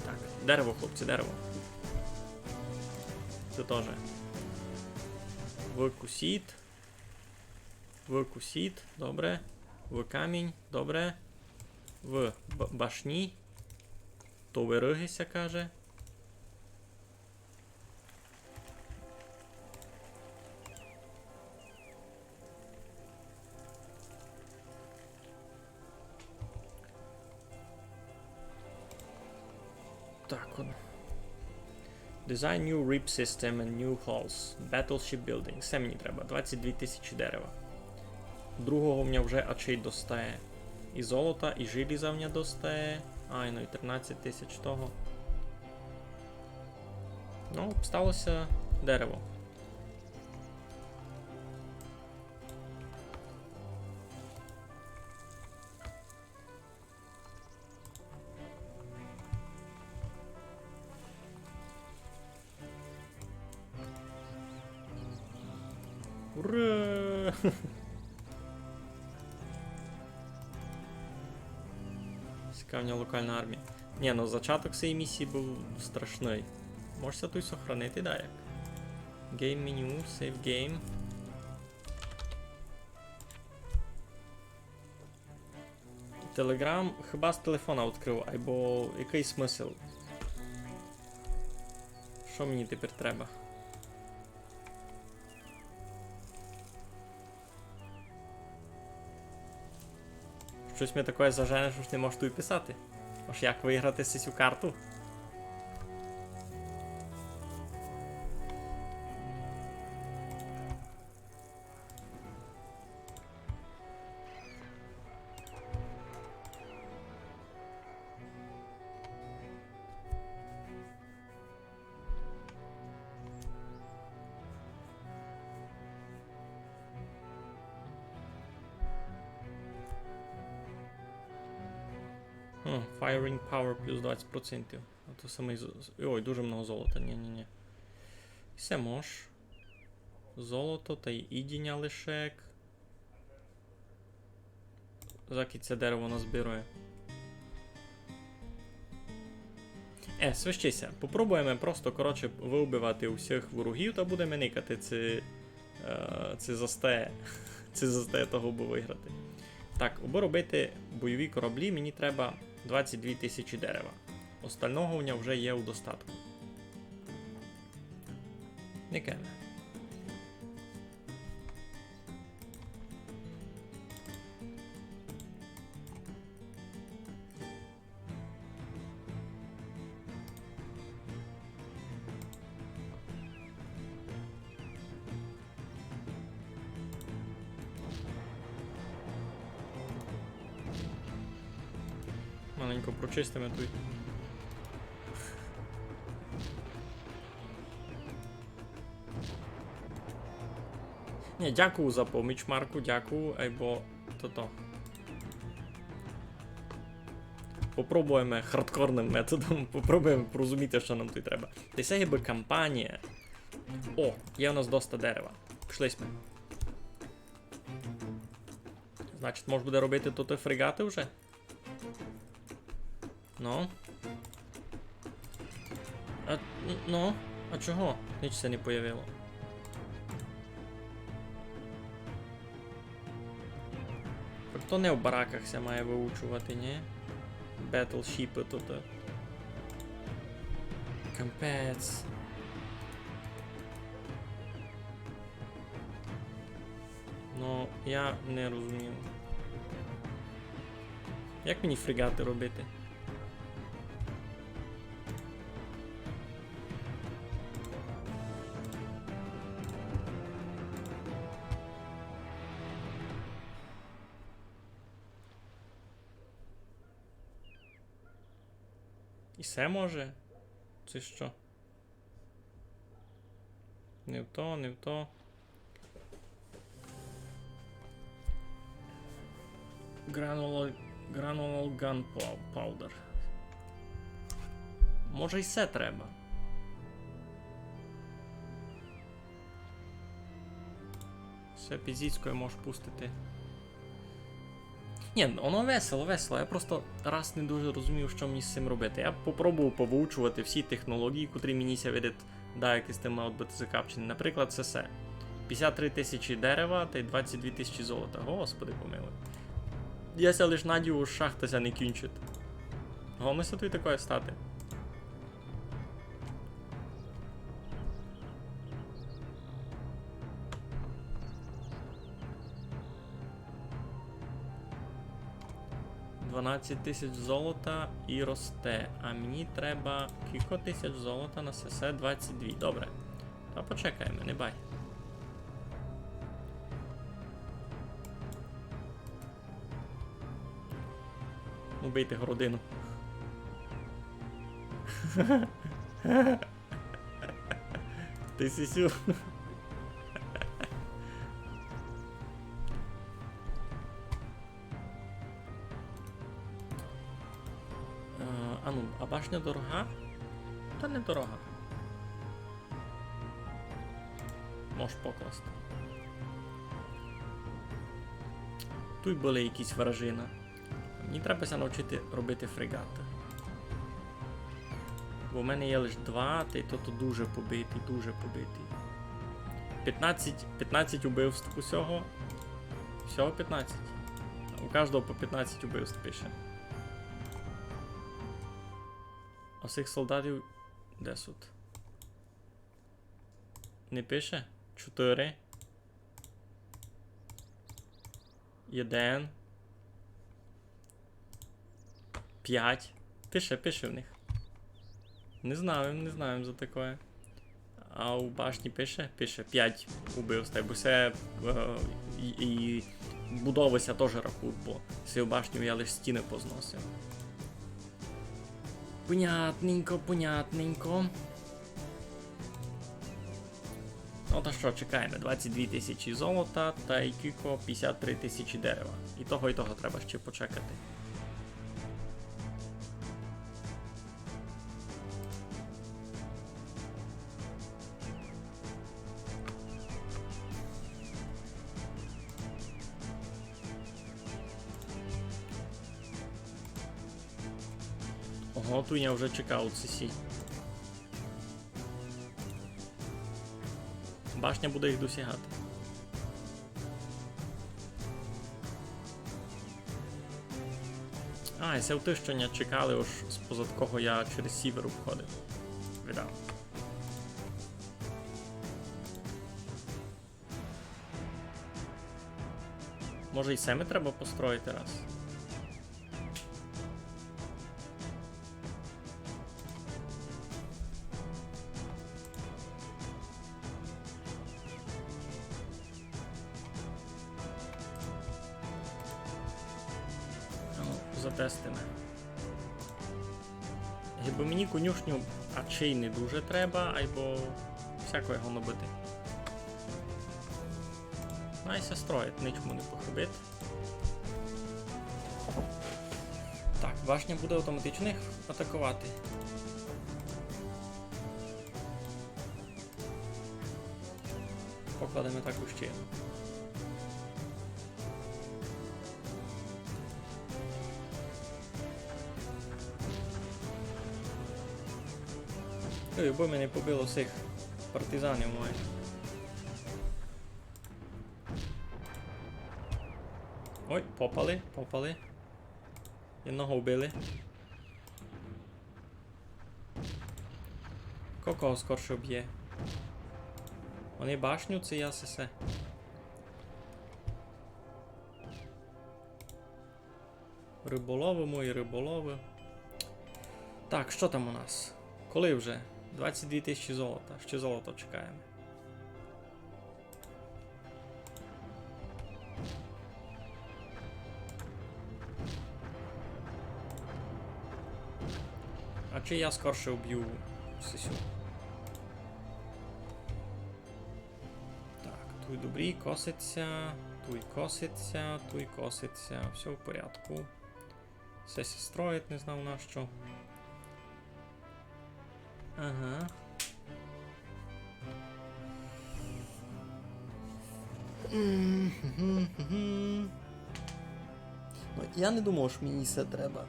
Так, дерево, хлопці, дерево. Це теж. Викусіт. Викусіт, добре. В камінь, добре. В башні. То виригися, каже. Так, он. Design new RIP system and new halls. Battleship building. Все мені треба. 22 тисячі дерева. Другого в мене вже ачей достає. І золота, і желіза в мене достає. Ай, ну і 13 тисяч того. Ну, сталося дерево. Ура! Цікавня локальна армія. Ні, ну зачаток цієї місії був страшний. Можете тут сохранити, да, як? Game menu, save game. Телеграм хіба з телефона відкрив, або який смисл? Що мені тепер треба? Щось ми таке зажене, що ж не можеш тут писати. Аж як виграти цю карту? Firing power плюс 20%. А то самий... Ой, дуже много золота. Ні-ні-ні. Все мож. Золото та й ідіння лишек. Заки це дерево назбирує. Свищися. Попробуємо просто, коротше, вибивати усіх ворогів та будемо никати це застає. Це застає того, бо виграти. Так, аби робити бойові кораблі, мені треба 22 тисячі дерева. Остального у мене вже є у достатку. Никеме. Маленько прочистимо тут. Ні, дякую за поміч, Марку, дякую, або то-то. Попробуємо хардкорним методом, попробуємо порозуміти, що нам тут треба. Та це ніби кампанія. О, є у нас доста дерева. Пішлись ми. Значить, можна буде робити тут фрегати вже? Ну? Ну? А чого? Ніч це не появило. Хто не в бараках ся має виучувати, ні? Battleship тут. Капець. Ну, я не розумію. Як мені фрегати робити? І все може? Це що? Не в то, не в то. Granular gunpowder. Може і все треба. Все пізіцькою можеш пустити. Ні, воно весело, весело. Я просто раз не дуже розумів, що мені з цим робити. Я попробував повивчувати всі технології, котрі мені ся видять, да, які з тим мають бути закапчені. Наприклад, це все. 53 тисячі дерева та й 22 тисячі золота. Господи помилуй. Я ся лиш надію, шахта ся не кінчить. Гомося тут такое стати. $12,000 золота і росте. А мені треба кілько тисяч золота на СС 22. Добре. Та почекаємо, не бай. Убийте городину. Ти сісю. А башня дорога? Та не дорога. Можеш покласти. Тут були якісь вражина. Мені треба навчити робити фрегати. Бо в мене є лише 2, та й то дуже побитий, дуже побитий. 15 убивств усього. Всього 15. У кожного по 15 убивств пише. А цих солдатів... Де суд? Не пише? 4. 1. 5. Пише в них. Не знаємо за таке. А у башні пише? Пише 5 убивств. Бо все і будовися теж рахують, бо цю башню я лише стіни позносив. Понятненько. Ну та що, чекаємо. 22 тисячі золота та й кілько 53 тисячі дерева. І того треба ще почекати. Ого, тут я вже чекав у CC. Башня буде їх досягати. А, це в те, що не чекали, ось з-позад кого я через сівер обходив. Видав. Може і семи треба построїти раз. Затестиме. Бо мені конюшню а чи й не дуже треба, або всякого його набити. Найся строїть, нічому не похибить. Так, башня буде автоматично їх атакувати. Покладемо так у щіль. Ой, бо мене побило всіх партизанів моїх. Ой, попали. Одного вбили. Кого скорше вб'є? Вони башню, це я сесе. Риболови мої, риболови. Так, що там у нас? Коли вже? 22 тисячі золота. Ще золото чекаємо. А чи я скорше вб'ю сесю? Так, туй добрі, коситься, туй коситься, туй коситься. Все в порядку. Сесі строїть, не знав на що. Ага. Я не думав, що мені це треба.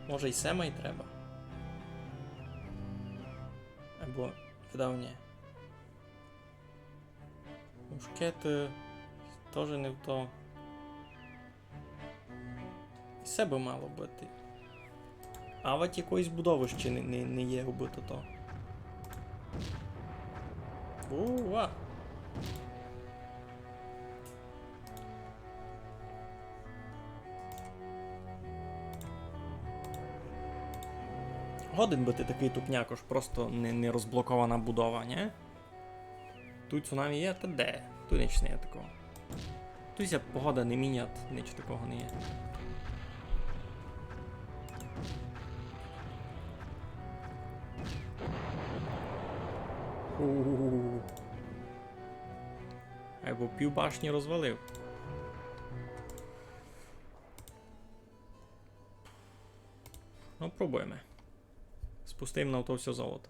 Може і сема й треба. Або видав ні. Мушкети теж не в то. І себе мало бути. А от якоїсь будови ще не є убито то. Уа! Годен би ти такий тупнякош, просто не розблокована будова, ні? Тут цунамі є, та де? Тут ніч не є такого. Тут погода не мінять, ніч такого не є. Або пів башні розвалив. Ну, пробуємо. Спустимо на то все золото.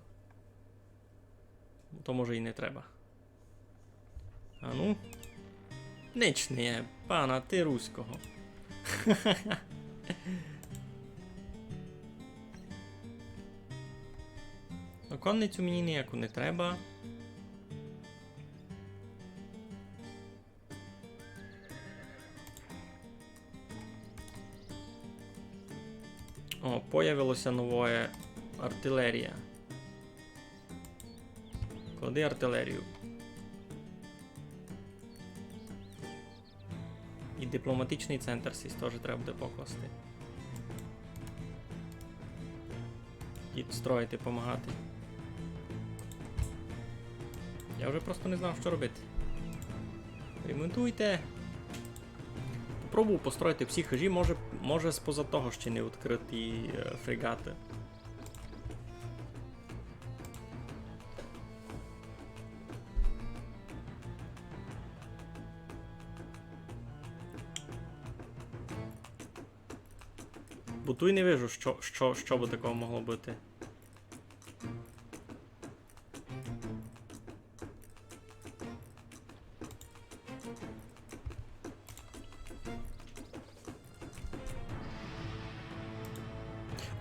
То може і не треба. А ну. Ніч не є, пана, ти руського. Конницю мені ніяку не треба. О, появилося нове артилерія. Клади артилерію. І дипломатичний центр сісь теж треба буде покласти. І строїти, допомагати. Я вже просто не знав, що робити. Ремонтуйте. Попробую построїти всі хижі, може споза того ще не відкриті фрегати. Бо тут не вижу, що би такого могло бути.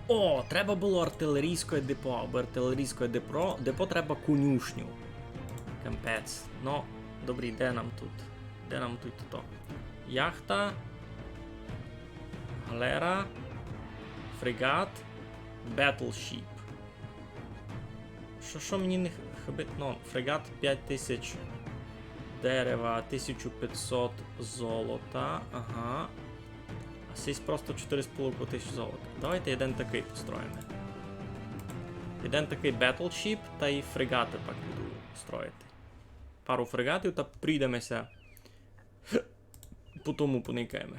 О, треба було артилерійське депо, або артилерійське депо треба конюшню. Капець. Ну, добрий, де нам тут? Де нам тут то? Яхта. Галера. Фрегат. Battleship. Що мені не хибить? Ну, фрегат 5000 дерева, 1500 золота. Ага. А сісь просто 4,5 тисяч золота. Давайте один такий построїмо. Один такий Battleship та і фрегати так буду строїти. Пару фрегатів та прийдемося по тому поникаємо.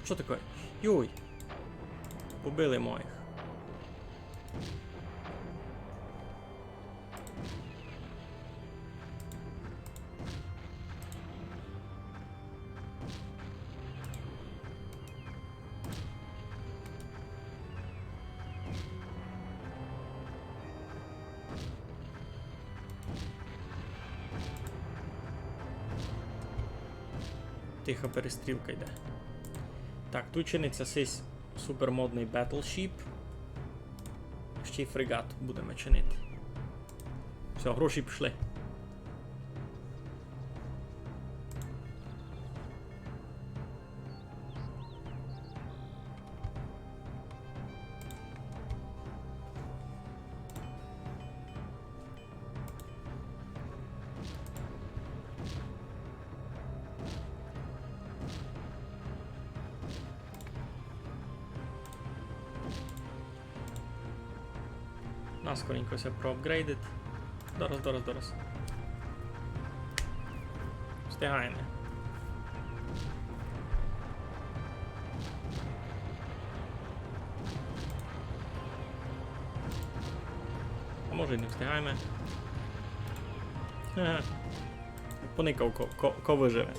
Що таке? Йой! Побили моїх. Тиха перестрілка йде. Так, тут чиниться сись супермодний Battleship. Ще й фрегат будемо чинити. Все, гроші пішли. Скоренько все проапгрейдить. Дорос. Встигаємо. А може і не встигаємо. Поникав, ко виживе.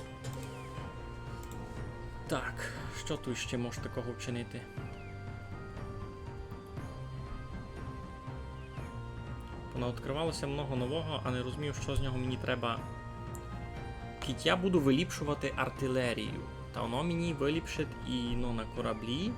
Так, Що тут ще може такого вчинити? Понавідкривалося много нового, а не розумів, що з нього мені треба. Кіть я буду виліпшувати артилерію. Та воно мені виліпшить і на кораблі.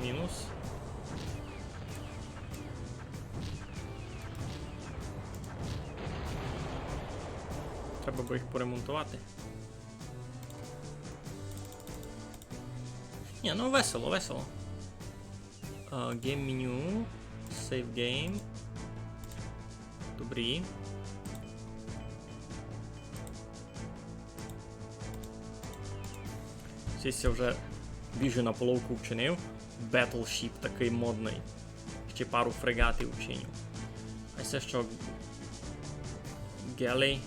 Мінус. Треба би їх поремонтувати. Ні, ну весело, весело. Game menu. Save game. Добрі. Сісся вже біжу на половку вчинив. Battleship такий модний. Ще пару фрегатів вчинив. А це що? Galley.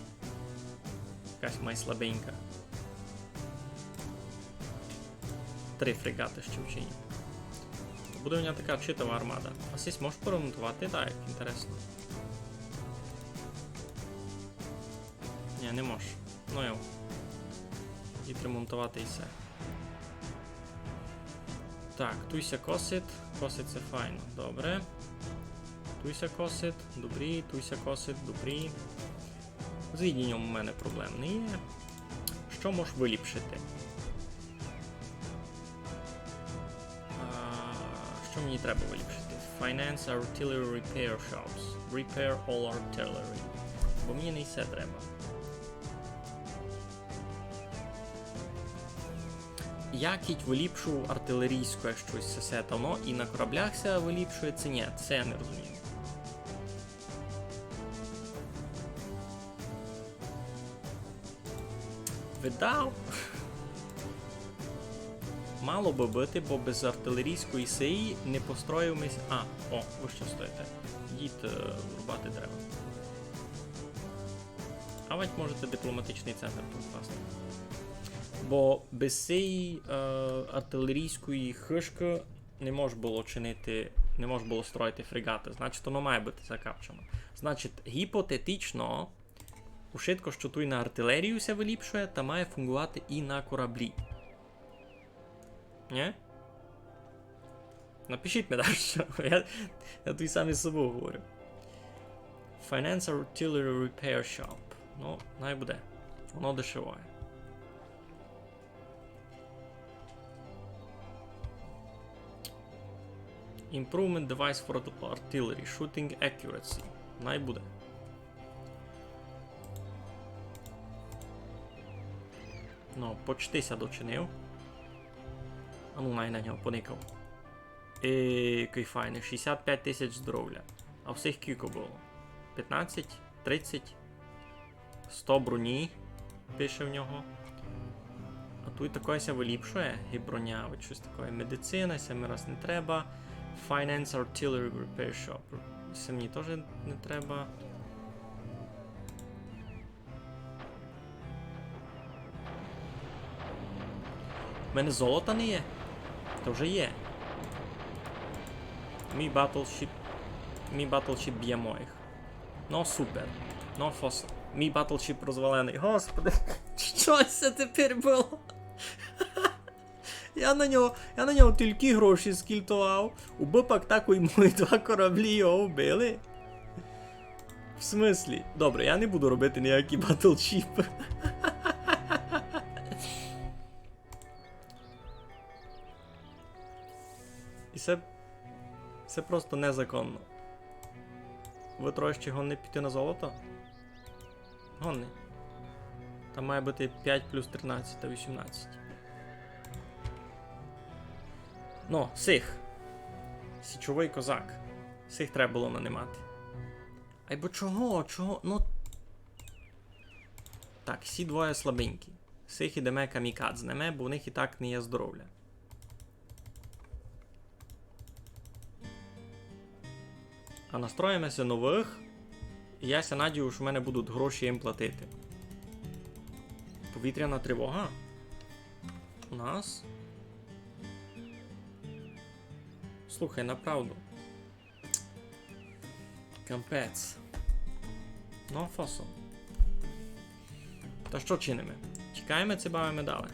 Якась май слабенька. 3 фрегати ще вчинив. Буде у мене така читова армада. А сісь можеш поремонтувати? Так, інтересно. Ні, не можеш. Ну йо. Відремонтувати і все. Так, туйся косить. Косить це файно. Добре. Туйся косить. Добрі. Туйся косить. Добрі. З відінням у мене проблем не є. Що можеш виліпшити? Що мені треба виліпшити? Finance Artillery Repair Shops. Repair all artillery. Бо мені не все треба. Я кіть виліпшу артилерійське щось все воно, і на кораблях це виліпшується? Ні, це я не розумію. Видав? Мало би бути, бо без артилерійської сеї не построїмось. О, ви що стоїте? Йдіть рубати дерева. А ви можете дипломатичний центр покласти. Бо без цієї артилерійської хишки не можна було чинити, не можна було строїти фрегати. Значить, воно має бути закапчено. Значить, гіпотетично, ушитко, що тут на артилерію все виліпшує, та має функувати і на кораблі. Ні? Напишіть мені, що я тут сам із собою говорю. Finance Artillery Repair Shop. Ну, най буде. Воно дешеває. Improvement device for artillery. Shooting accuracy. Най буде. Ну, почтися дочинив. А ну, най на нього поникав. Який файний. 65 тисяч здоров'я. А всіх кілько було? 15? 30? 100 броні. Пише в нього. А тут такое ся виліпшує. І броня, от щось таке. Медицина, саме раз не треба. Finance Artillery Repair Shop. Це мені теж не треба. У мене золота не є? То вже є. Мій Battleship б'є моїх. Ну супер. Ну фосил. Мій Battleship розвалений. Господи, що це тепер було? Я на нього тільки гроші скільтував. У бипак так і мої 2 кораблі його вбили. В смислі? Добре, я не буду робити ніякі батлшіпи. І це просто незаконно. Ви трошки гонне піти на золото? Гонне. Там має бути 5 плюс 13 та 18. Ну, сих. Січовий козак. Сих треба було нанимати. Ай бо чого? Ну. Так, всі двоє слабенькі. Сих ідеме камікадзнеме, бо у них і так не є здоров'я. А настроїмося нових. І я ся надію, що в мене будуть гроші їм платити. Повітряна тривога. У нас. Слухай, направду. Капець. Ну, фасом. Та що чинимо? Чекаємо, ці бавимо далі.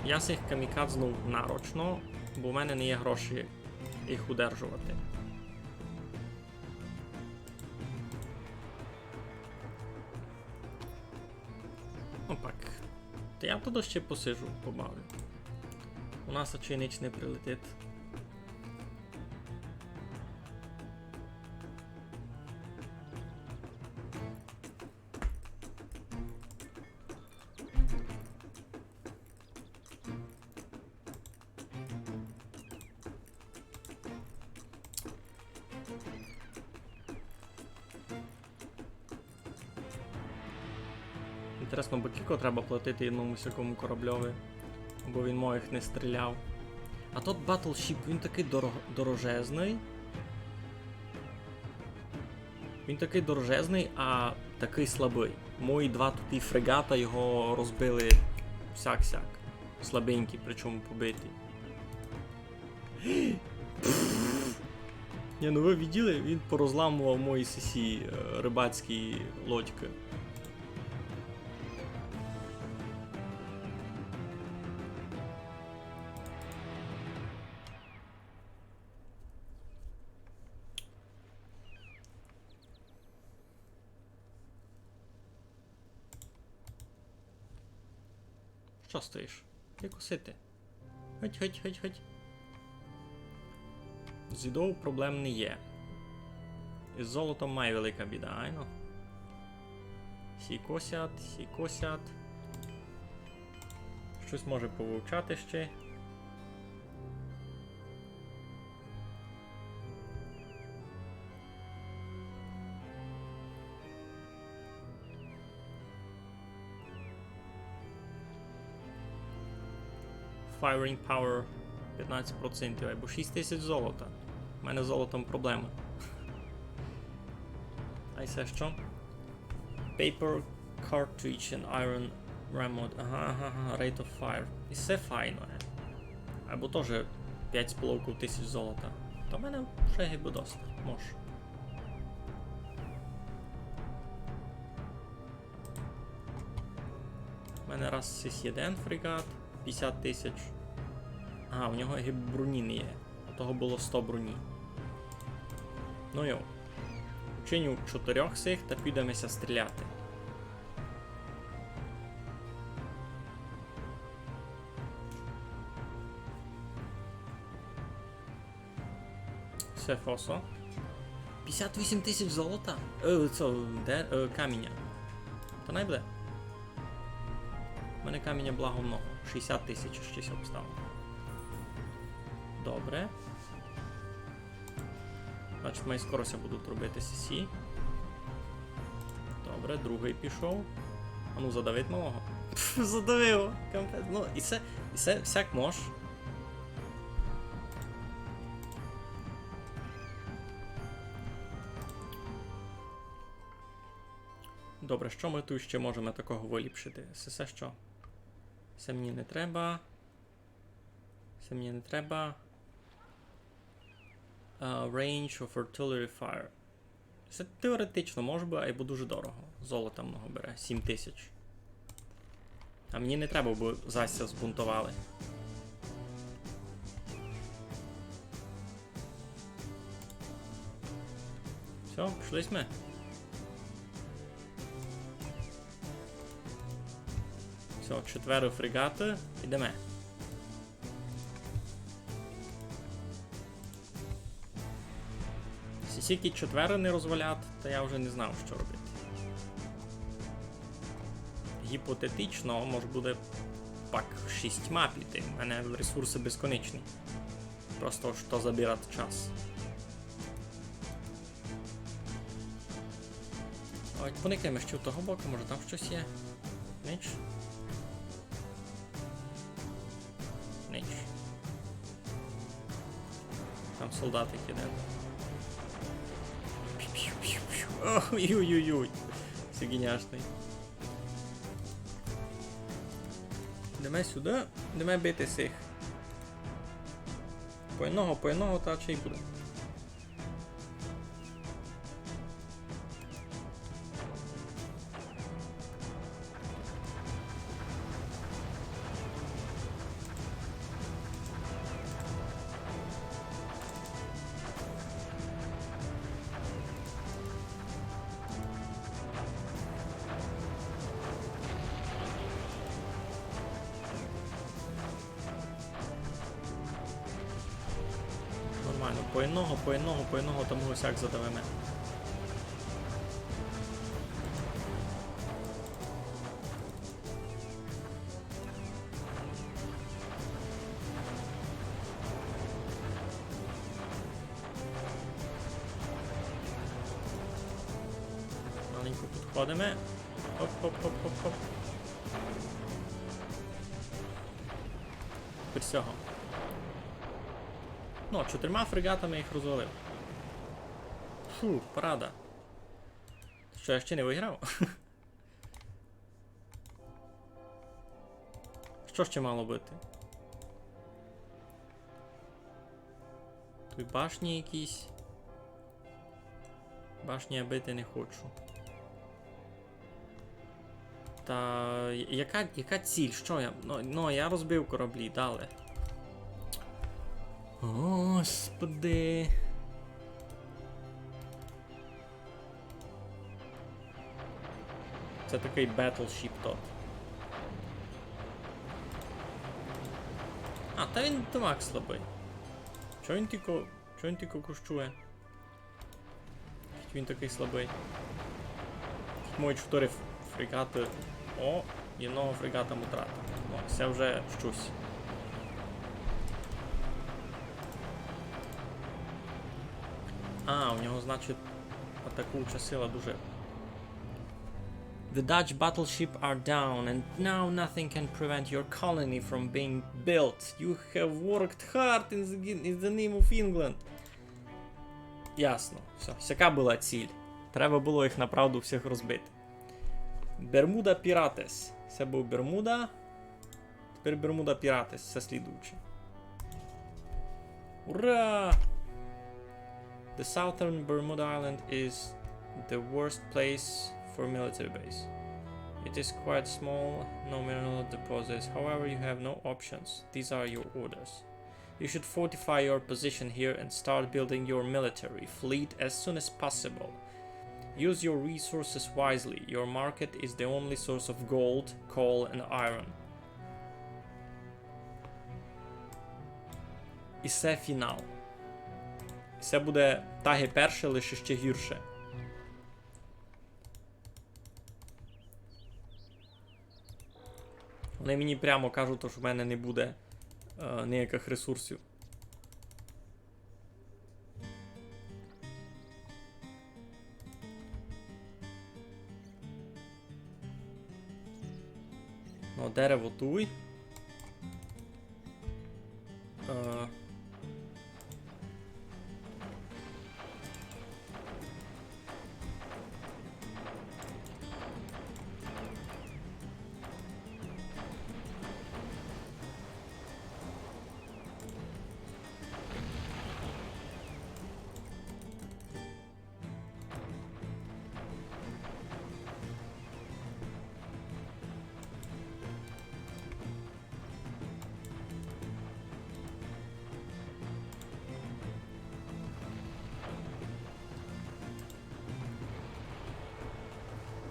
Я цих камікадзнув нарочно, бо в мене не є гроші їх удержувати. Опак. Та я туди ще посижу, побавлю. У нас очі ніч не прилетить. Інтересно, бо кілько треба платити одному всякому корабльові, бо він моїх не стріляв. А тот Battleship, він такий дорожезний. Він такий дорожезний, а такий слабий. Мої два тут фрегата його розбили всяк-сяк. Слабенький, причому побитий. Ні, ну ви виділи? Він порозламував мої сісі рибацькі лодьки. Що стоїш? Ти косити. Хоть. З їдою проблем не є. Із золотом має велика біда, айно. Сі косять. Щось може повивчати ще. Firing power 15% або 6000 золота. У мене з золотом проблема. А це що? Paper cartridge and iron remote. Ага, rate of fire. І все файно. Або теж 5,5 тисяч золота. То в мене ще гибо досить. Може. У мене раз сись один фрегат. 50 тисяч. Ага, у нього броні не є. У того було 100 броні. Ну йо. Учиню 4 сих та підемося стріляти. Все фосо. 58 тисяч золота? Де? Каміння. Та не буде. У мене каміння благо много. 60 тисяч щось обставив. Добре. Значить, мої скорося будуть робити CC. Добре, другий пішов. А ну, задавить малого. Задавив! Ну, і це всяк мож. Добре, що ми тут ще можемо такого виліпшити? Це що? Це мені не треба. Range of artillery fire. Це теоретично може би, або дуже дорого. Золота много бере. 7 тисяч. А мені не треба, бо Зася збунтували. Все, пішли ми. Все, 4 фрегати, ідемо. Сісіки 4 не розвалять, то я вже не знав, що робити. Гіпотетично, може буде пак 6 піти. У мене ресурси безконечні. Просто що забирати час. Давайте поникаємо ще в того боку, може там щось є. Ніч. Ніч. Там солдатик іде. Ой-ой-ой. Це геніашний. Йдемо сюди, йдемо бити всіх. По одного та чи й буде. Нормально, по одного, тому гусяк задавимо. Маленько підходимо. Хоп-хоп-хоп-хоп-хоп. Тепер цього. Ну, 4 фрегатами їх розвалив. Фу, парада. Що, я ще не виграв? Що ще мало бути? Тут башні якісь. Башні я бити не хочу. Та яка ціль? Що я? Ну, я розбив кораблі, дали. Господи. Це такий battleship тот. А, та він тамак слабий. Чого він тільки кущує? Він такий слабий. Мої 4 фрегати. О, і одного фрегата втратив. Ну, це вже щось. А, у нього, значить, атакуюча сила дуже. The Dutch battleship are down, and now nothing can prevent your colony from being built. You have worked hard in the name of England. Ясно. Все. Всяка була ціль. Треба було їх направду всіх розбити. Бермуда Піратес. Це був Бермуда. Тепер Бермуда Піратес. Це слідуюче. Ура! The southern Bermuda Island is the worst place for military base. It is quite small, no mineral deposits, however you have no options. These are your orders. You should fortify your position here and start building your military fleet as soon as possible. Use your resources wisely. Your market is the only source of gold, coal and iron. І це фінал. Це буде таги перше, лише ще гірше. Вони мені прямо кажуть, що в мене не буде ніяких ресурсів. Ну, дерево туй.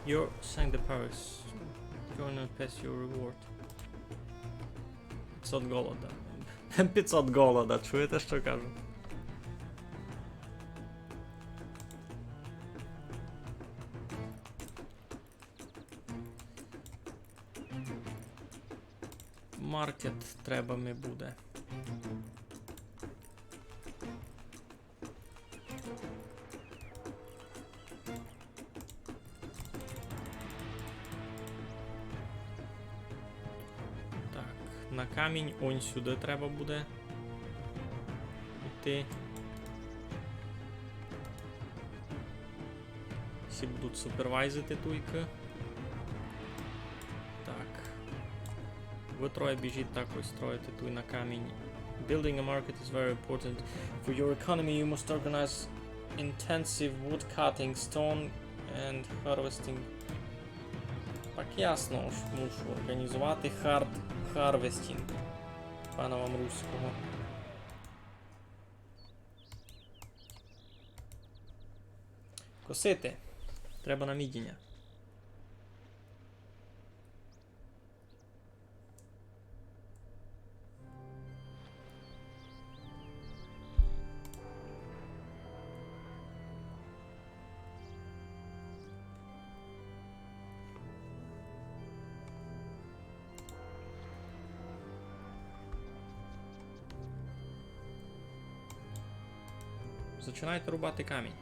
You're saying the Paris. Gonna pass your reward. 500 голода. 500 голода, чуєте, що кажу? Маркет треба ми буде. на камінь, он сюди треба буде йти. Всі будуть супервайзити туйки. Так. Ви троє біжіть також строїти туй на камінь. Building a market is very important. For your economy you must organize intensive wood cutting, stone and harvesting. Так ясно, мушу організувати харвестінг пана вам руського. Косити. Треба намідіння. Починайте рубати камінь.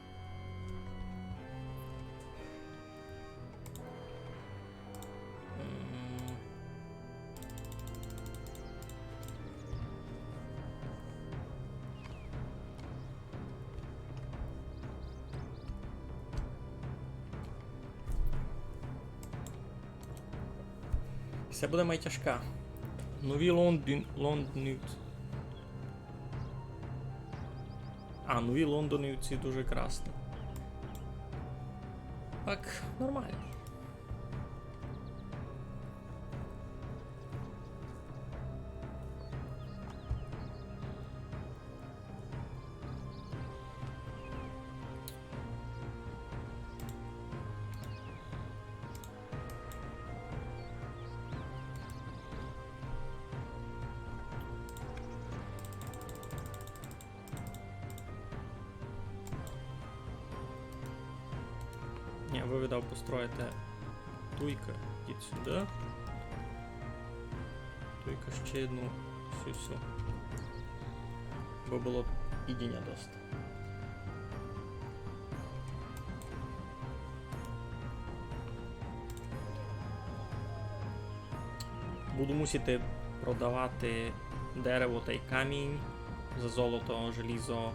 Це буде майтяжка. Нові Лондонівці. Нові лондонівці дуже красні. Так, нормально. Ви видав построїти туйка, йдіть сюди. Туйка ще одну, всю. Бо було ідіння доста. Буду мусити продавати дерево та й камінь за золото, желізо.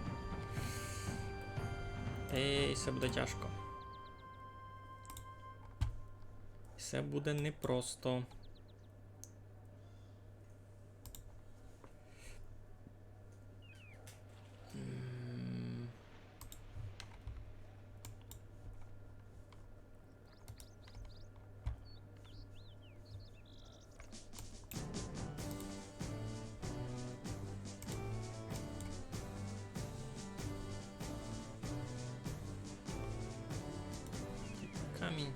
І це буде тяжко. Це буде непросто. Камінь.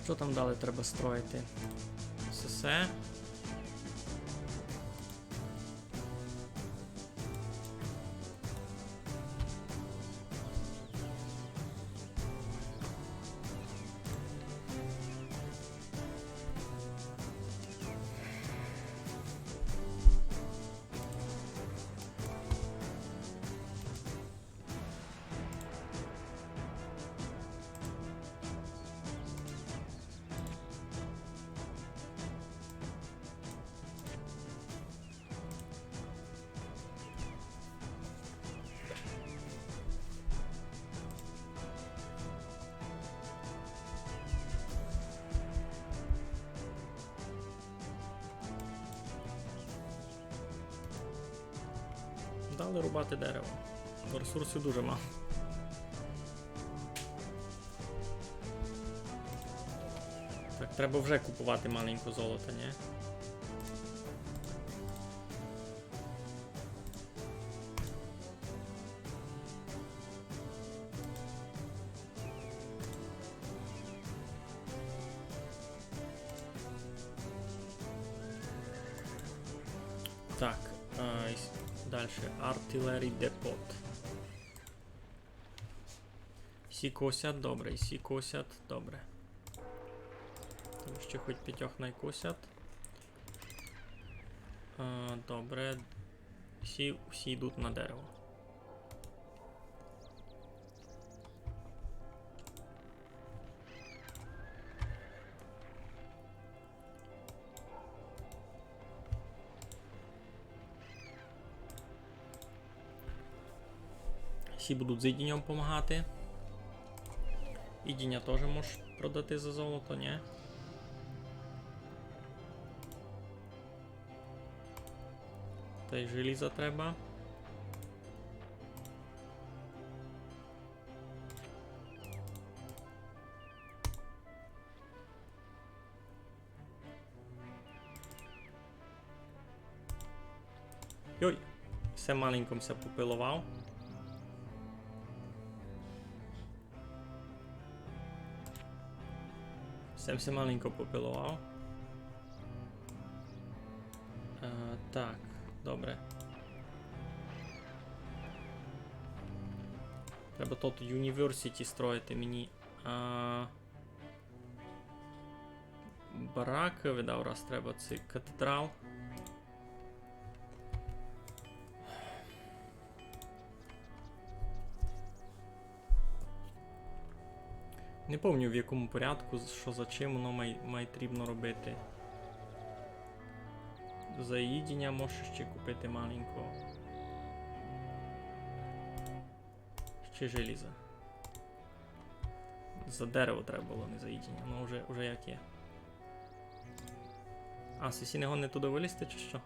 Що там далі треба строїти? Все. Дали рубати дерево. Ресурсів дуже мало. Так, треба вже купувати маленько золота, ні? Так, дальше. Artillery Depot. Всі косять, добре, і всі косять, добре. Тому ще хоч 5 найкосять. Добре. Всі йдуть на дерево. Всі будуть з ідінням допомагати. Ідіння теж можеш продати за золото, ні? Та й желіза треба. Йой, все маленьком все попилував. Все маленько попилував. Так, добре. Треба тут University строїти мені. Бараки видав, раз треба цей катедрал. Не пам'ятаю в якому порядку, що за чим воно має потрібно робити. За їдіння можеш ще купити маленького. Ще желіза. За дерево треба було, не за їдіння. Ну вже як є. А, сесійного не туди вилізти чи що?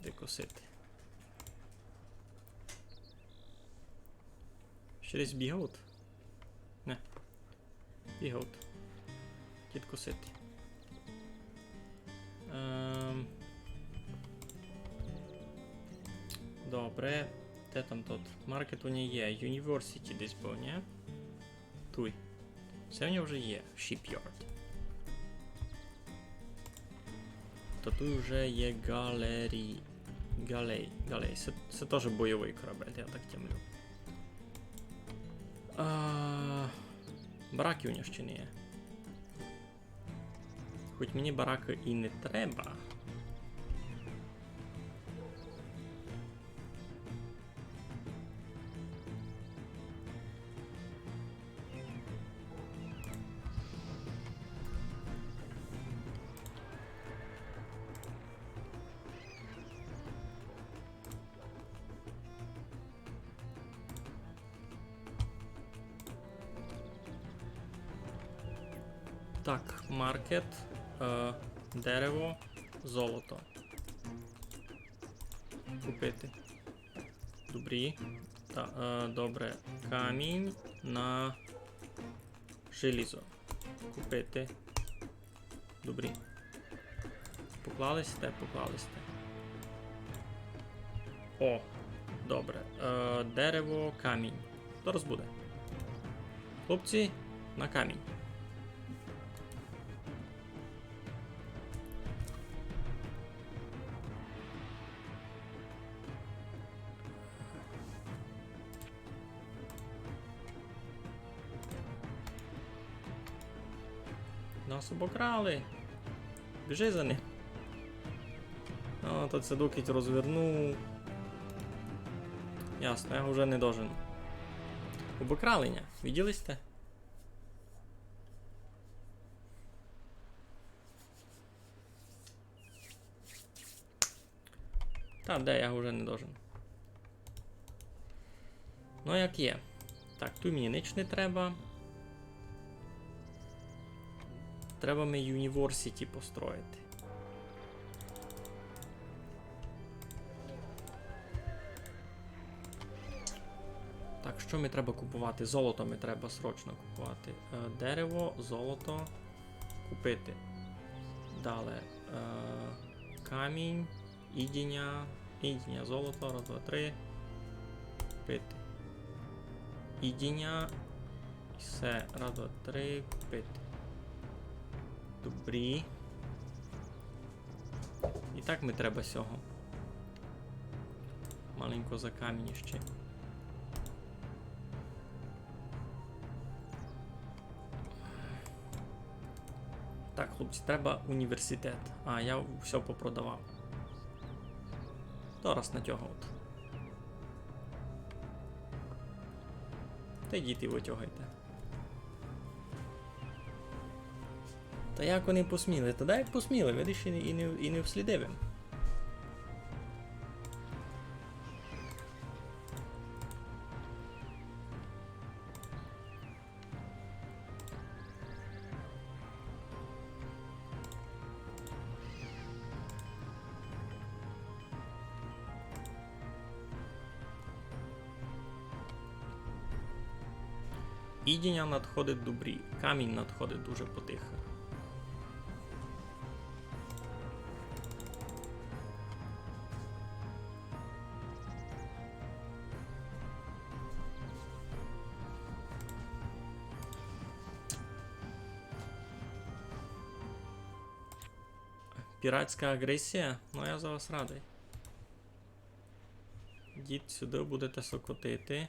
Де косити? Ще десь бігаут? Не. Бігаут. Кіт косити. Добре. Де там тут? Маркет у нього є. University десь був, ні? Туй. Це у нього вже є. Shipyard. То тут вже є галерій. Галей. Це теж бойовий корабель, я так тямлю. Бараки у нього ще не є. Хоч мені бараки і не треба. Так, маркет, дерево, золото. Купити. Добрі. Добре. Камінь на желізо. Купити. Добрі. Поклалися? Поклалися. О, добре. Дерево, камінь. Зараз буде. Хлопці, на камінь. Нас обокрали. Біжи за ним. О, то це докіть розвернув. Ясно, я вже не дожену. Обокралення. Виділись те? Та, де я вже не дожену. Ну як є. Так, тут мені ніч не треба. Треба ми University построїти. Так, що ми треба купувати? Золото ми треба срочно купувати. Дерево, золото. Купити. Далі. Камінь, ідіння, золото, раз, два, три. Купити. Ідіння. І все. Раз, два, три. Купити. Добрі. І так ми треба сього. Маленько за камінь ще. Так, хлопці, треба університет. А, я все попродавав. Зараз натягувати. Та йдіть і витягайте. Та як вони посміли? Та дай як посміли, видиш, і не вслідивим. Ідіння надходить добрі, камінь надходить дуже потихо. Піратська агресія? Ну я за вас радий. Йдіть сюди, будете сокотити.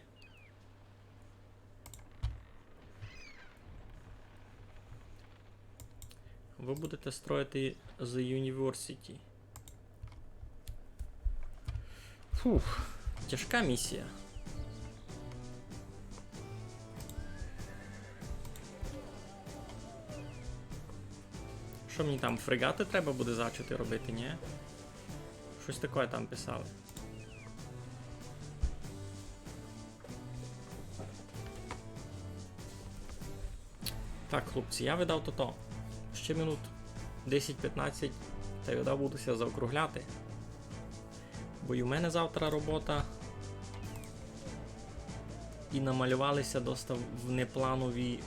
Ви будете строїти The University. Фух, тяжка місія. Що мені там, фрегати треба буде зачати робити, ні? Щось таке там писали. Так, хлопці, я видав то-то. Ще минут 10-15 та й вода будуся заокругляти. Бо й у мене завтра робота. І намалювалися доста в непланові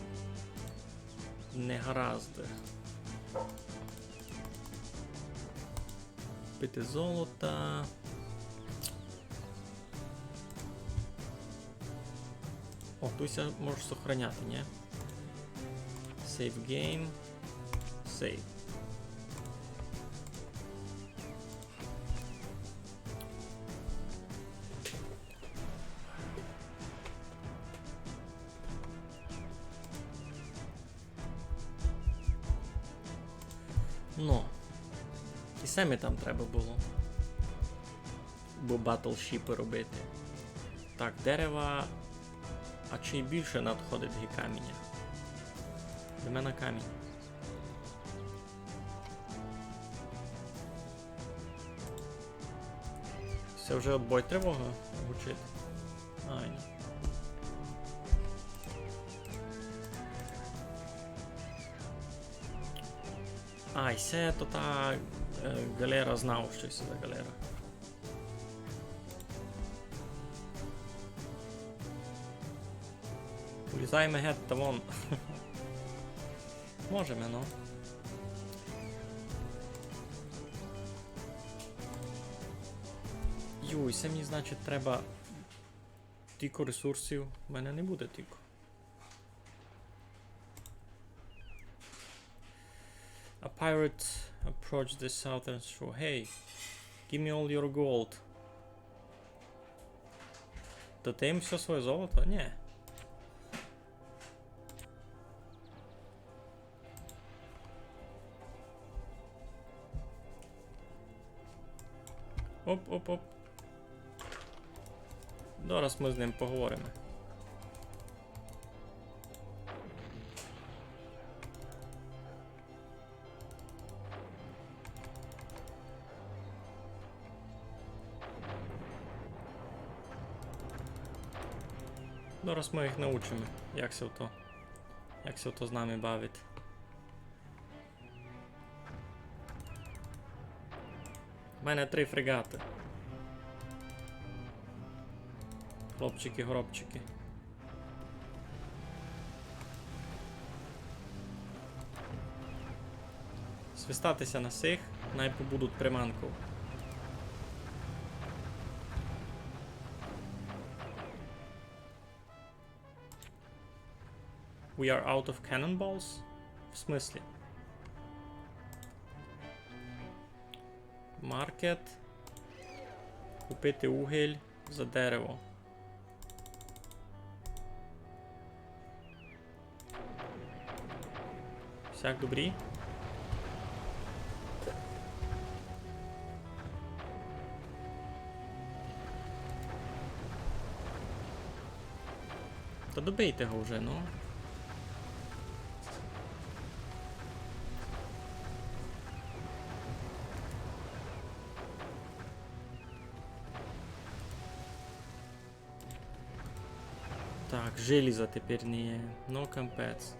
негаразди. Пити золота. О, туся можеш сохраняти, ні? Save game. Save. Ну. І самі там треба було. Бо батлшіпи робити. Так, дерева. А чи більше надходить каміння? До мене камінь. Це вже отбой тривога звучить. Ай, ні. Ай, це то та галера знав, що це за галера. Улізаємо геть та вон. Можемо, ну. Юй, це мені, значить, треба тільки ресурсів. У мене не буде тільки. A pirate approached the southern shore. Hey, give me all your gold. То ти їм все своє золото? Ні. Оп-оп-оп. Зараз ми з ним поговоримо. Зараз ми їх научимо, як се то з нами бавить. У мене 3 фрегати. Хлопчики-гробчики. Свистатися на сих, най побудуть приманку. We are out of cannonballs? В смислі? Market. Купити угіль за дерево. Всяк добрі. Та добийте його вже, ну. Так, желіза тепер не є. Ну, капець.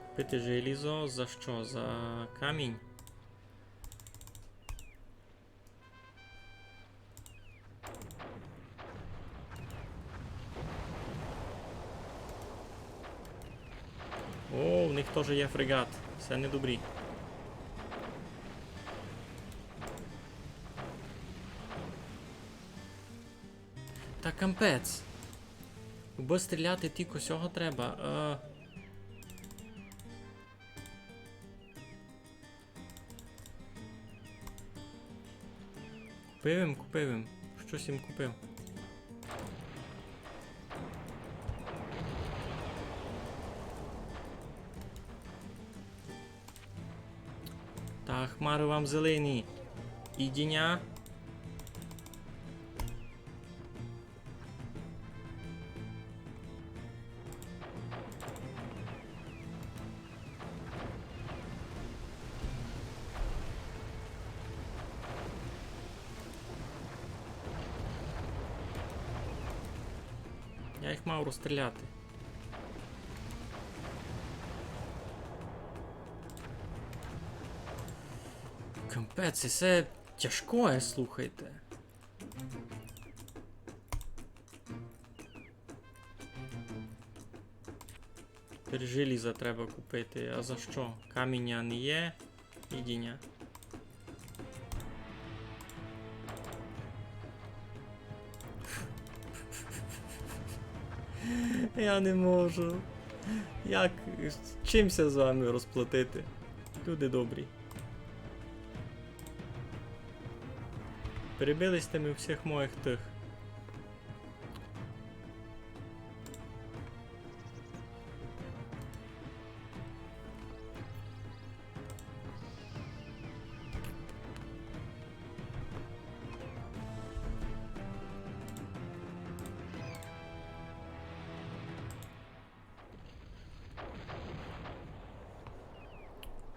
Купити желізо за що? За камінь? О, в них теж є фрегат. Все недобрі. Та капець. Бо стріляти тільки сього треба. Купив їм. Щось їм купив. Та хмари вам зелені. Ідіня. Я їх мав розстріляти. Капець, це все тяжко, слухайте. Тепер желіза треба купити. А за що? Каміння не є. Ідіння. Я не можу. Як? Чимся з вами розплатити? Люди добрі. Перебились тими всіх моїх тих.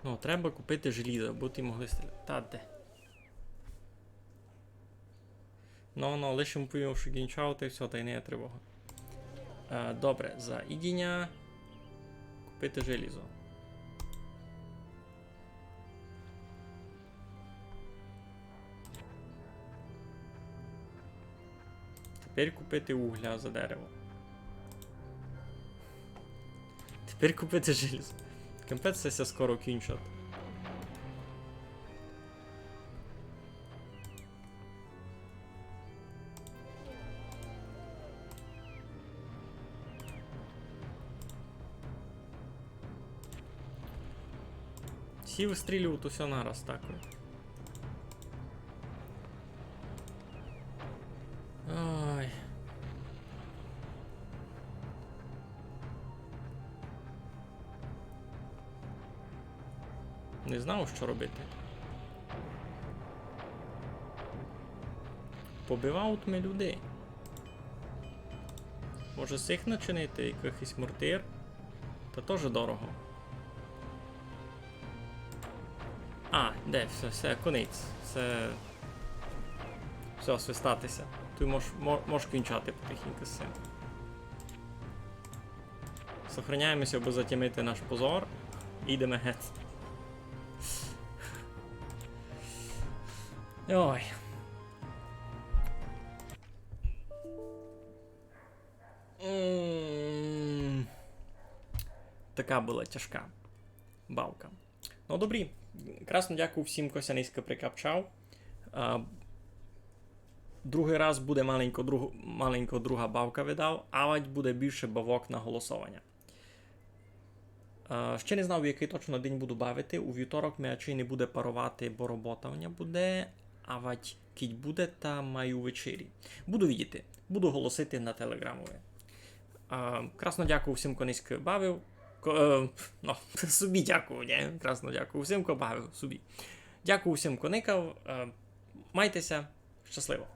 Ну, треба купити желізо, бо ті могли стріляти. Та де? Ну, лишимо повів, що кінчав, та й все, та й не є тривога. Добре, за ідіння купити желізо. Тепер купити угля за дерево. Тепер купити желізо. Капець це скоро кінчать. Всі вистрілюють усе нараз так. Ой. Не знав, що робити. Побивають ми людей. Може з їх начинити якийсь мортир? Та теж дорого. А, де, все, конець. Все, свистатися. Ти можеш кінчати потихеньку з цим. Сохраняємося, аби затямити наш позор. І йдемо геть. Ой. Така була тяжка бавка. Ну, добрі. Красно дякую всім, хто низько прикапчав. Другий раз буде маленько друга бавка видав, а буде більше бавок на голосування. Ще не знав, в який точно день буду бавити. У вівторок мене чи не буде парувати, бо робота в буде. А вать кіть буде, та маю вечері. Буду видіти. Буду голосити на телеграмові. Красно дякую всім, хто низько бавив. Собі дякую, не? Красно дякую всім, хто бавив, собі. Дякую всім, хто никав. Майтеся. Щасливо.